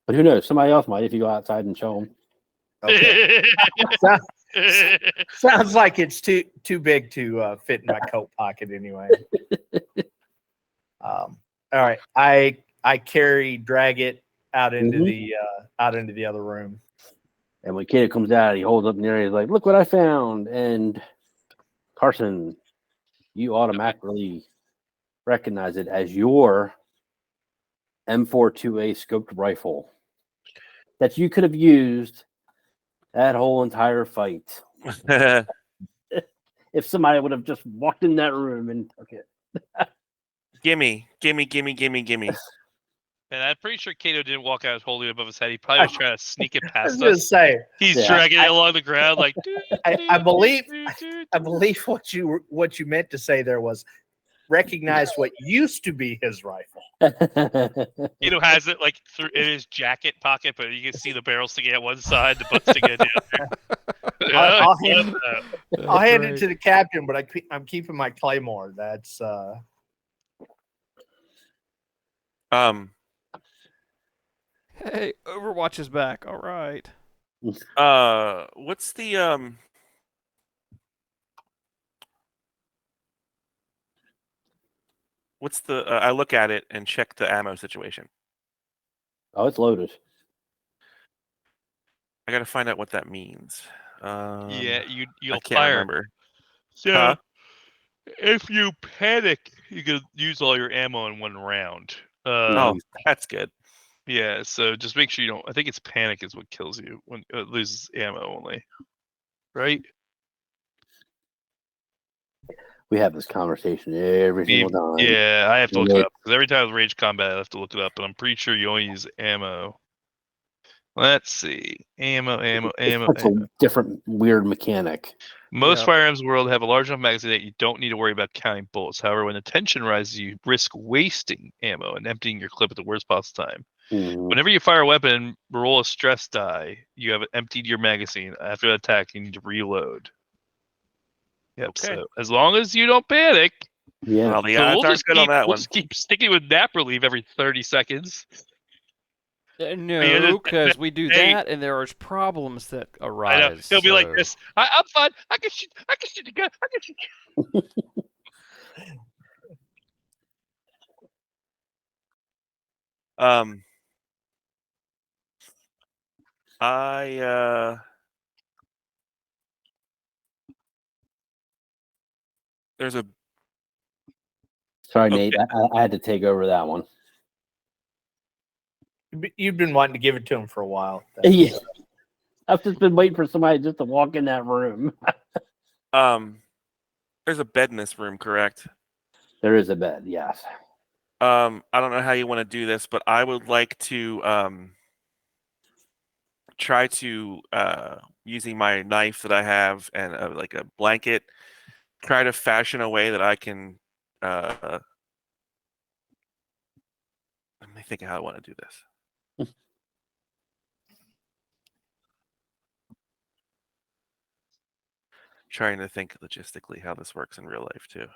But who knows? Somebody else might if you go outside and show them. Okay. Sounds like it's too big to fit in my coat pocket anyway. All right, I drag it out into the other room. And when Kato comes out, he holds up near. He's like, "Look what I found!" And Carson, you automatically recognize it as your M42A scoped rifle that you could have used that whole entire fight if somebody would have just walked in that room and took it. gimme. And I'm pretty sure Kato didn't walk out holding it above his head. He probably was trying to sneak it I was past gonna us. say, He's dragging it along the ground like. I believe what you meant to say there was recognize what used to be his rifle. Kato has it like in his jacket pocket, but you can see the barrel sticking out one side, the butt sticking out the other. I'll hand it to the captain, but I'm keeping my claymore. That's Hey, Overwatch is back. All right. what's the I look at it and check the ammo situation. Oh, it's loaded. I gotta find out what that means. Yeah, you'll I can't fire. remember. So, if you panic, you can use all your ammo in one round. Oh, that's good. Yeah, so just make sure you don't. I think it's panic is what kills you when it loses ammo only, right? We have this conversation every single time. Yeah, I have to look Yeah. it up because every time with rage combat, I have to look it up, but I'm pretty sure you only use ammo. Let's see, ammo. It's such a different weird mechanic. Most Yeah. firearms in the world have a large enough magazine that you don't need to worry about counting bullets. However, when the tension rises, you risk wasting ammo and emptying your clip at the worst possible time. Mhm. Whenever you fire a weapon, roll a stress die. You have emptied your magazine. After the attack, you need to reload. Yep. Okay. So as long as you don't panic, Yeah. Well, the so odds aren't good on that we'll one. just keep sticking with nap relief every 30 seconds. No, because we do Hey. that, and there are problems that I know arise. he'll be like so- this. I'm fine. I can shoot the gun. I can shoot. There's a Sorry, Okay. Nate. I had to take over that one. You've been wanting to give it to him for a while. Yeah. I've just been waiting for somebody just to walk in that room. there's a bed in this room, correct? There is a bed, yes. I don't know how you want to do this, but I would like to try to using my knife that I have and like a blanket, try to fashion a way that I can. Let me think of how I want to do this. Trying to think logistically how this works in real life too.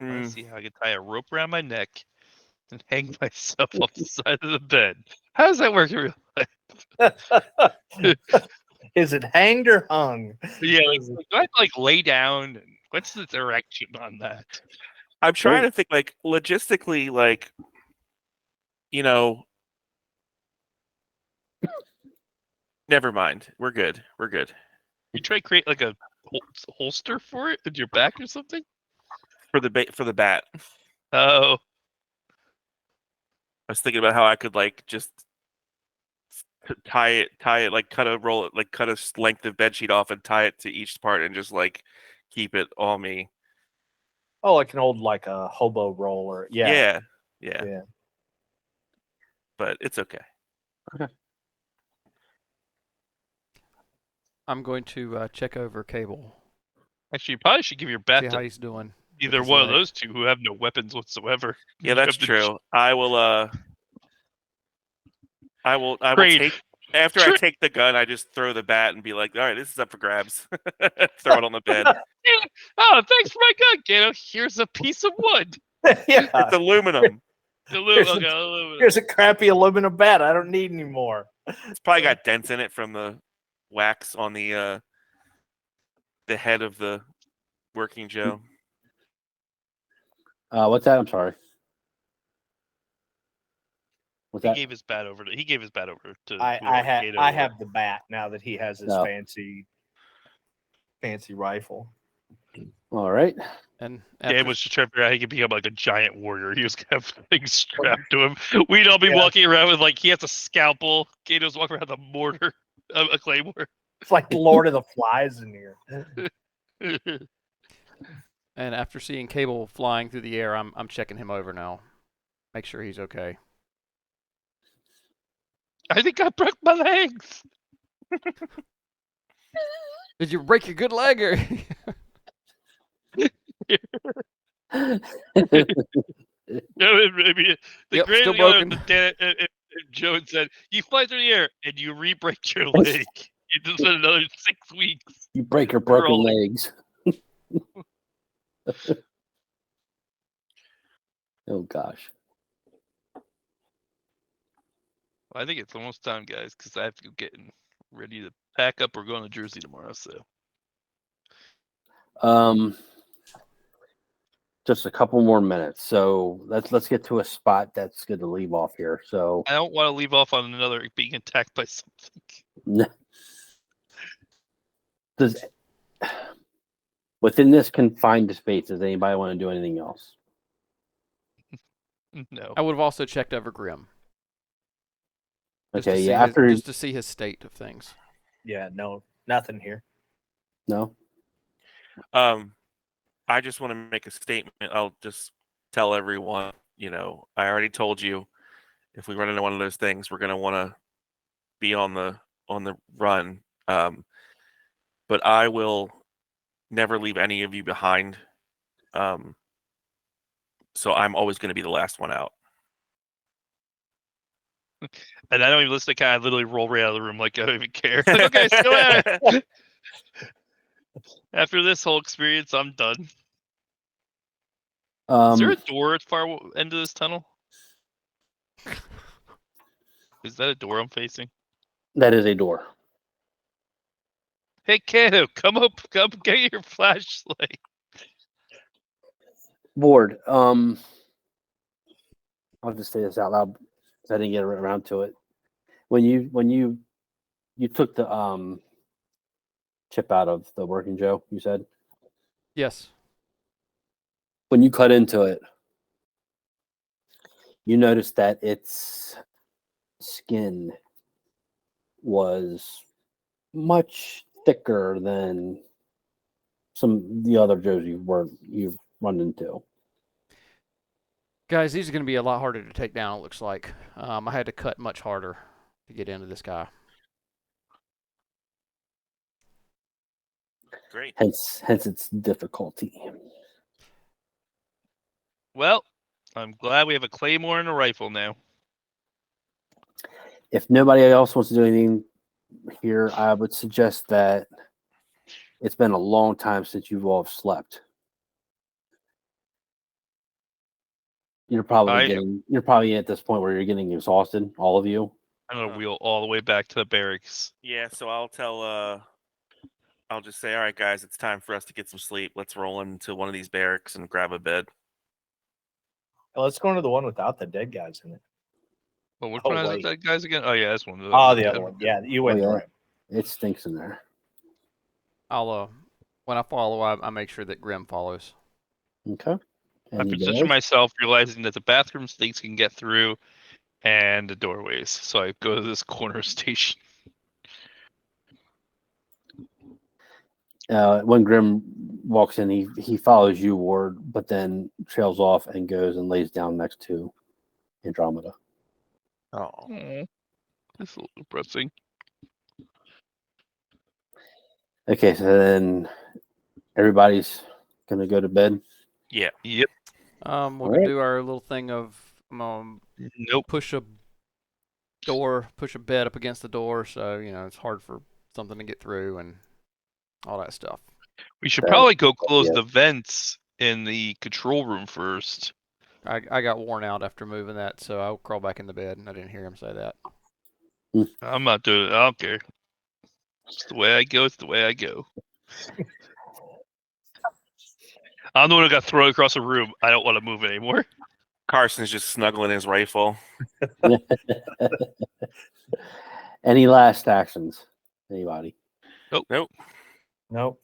I see how I can tie a rope around my neck and hang myself off the side of the bed. How does that work in real life? Is it hanged or hung? Yeah, do I have to lay down? And what's the direction on that? I'm trying to think logistically, never mind. We're good. We're good. You try to create a holster for it in your back or something? For the bat. Oh, I was thinking about how I could just tie it, cut a length of bed sheet off and tie it to each part and just keep it on me. Oh, like an old a hobo roller. Yeah. Yeah. But it's okay. Okay. I'm going to check over Cable. actually, you probably should give your bat See how to he's doing. either his one of leg. those two who have no weapons whatsoever. Yeah, that's true. I will Great. take after I take the gun, I just throw the bat and be like, all right, this is up for grabs. Throw it on the bed. Oh, thanks for my gun, Gato. Here's a piece of wood. Yeah. It's aluminum. Aluminum. Here's a crappy aluminum bat. I don't need any more. It's probably got dents in it from the wax on the head of the working Joe. What's that? I'm sorry. What's He that? gave his bat over to. I have the bat now that he has his No. fancy rifle. All right. And Gabe was just trying to figure out how he could become a giant warrior. He was gonna have things strapped to him. We'd all be walking around with he has a scalpel. Gato's walking around with a mortar, a claymore. It's like Lord of the Flies in here. and after seeing Cable flying through the air, I'm checking him over now. Make sure he's okay. I think I broke my legs. Did you break your good leg? Or... Maybe the Yep, great still thing about broken. if Joe had said, you fly through the air and you re-break your leg. You just spend another 6 weeks. You break your broken Rolling. legs. Oh gosh. Well, I think it's almost time, guys, because I have to go getting ready to pack up. We're going to Jersey tomorrow, so. Just a couple more minutes. So let's get to a spot that's good to leave off here. So I don't want to leave off on another being attacked by something. does Within this confined space, does anybody want to do anything else? No. I would have also checked over Grim. Just to Okay, see yeah. After just to see his state of things. Yeah, no, nothing here. no, I just want to make a statement. I'll just tell everyone, I already told you if we run into one of those things, we're going to want to be on the run. But I will never leave any of you behind. So I'm always going to be the last one out. And I don't even listen to kind of literally roll right out of the room like I don't even care. Like, okay, still at it. After this whole experience, I'm done. Is there a door at the far end of this tunnel? Is that a door I'm facing? that is a door. Hey, Kato, come get your flashlight. Board. I'll just say this out loud because I didn't get around to it. When you took the chip out of the working Joe, you said Yes. when you cut into it, you noticed that its skin was much thicker than some of the other Joes you've run into. Guys, these are going to be a lot harder to take down, it looks like. I had to cut much harder to get into this guy. Great. Hence its difficulty. Well, I'm glad we have a claymore and a rifle now. If nobody else wants to do anything here, I would suggest that it's been a long time since you've all slept. You're probably at this point where you're getting exhausted, all of you. I'm gonna wheel all the way back to the barracks. Yeah, so I'll just say, all right, guys, it's time for us to get some sleep. Let's roll into one of these barracks and grab a bed. Well, let's go into the one without the dead guys in it. Well, which Oh, one has wait. that guys again? Oh yeah, that's one. Oh, the other one. Yeah, you went Oh, yeah. right. It stinks in there. I'll when I follow, I make sure that Grim follows. Okay. I Any position bears? myself, realizing that the bathrooms things can get through, and the doorways. So I go to this corner station. When Grim walks in, he follows you, Ward, but then trails off and goes and lays down next to Andromeda. Oh. Aw, that's a little depressing. Okay, so then everybody's gonna go to bed. Yeah. Yep. We'll Alright. do our little thing of Nope. push a bed up against the door, so it's hard for something to get through and all that stuff. We should That- probably go close yeah. the vents in the control room first. I got worn out after moving that, so I'll crawl back in the bed, and I didn't hear him say that. I'm not doing it. I don't care. It's the way I go. It's the way I go. I'm the one who got thrown across the room. I don't want to move anymore. Carson's just snuggling his rifle. Any last actions? Anybody? Nope. Nope.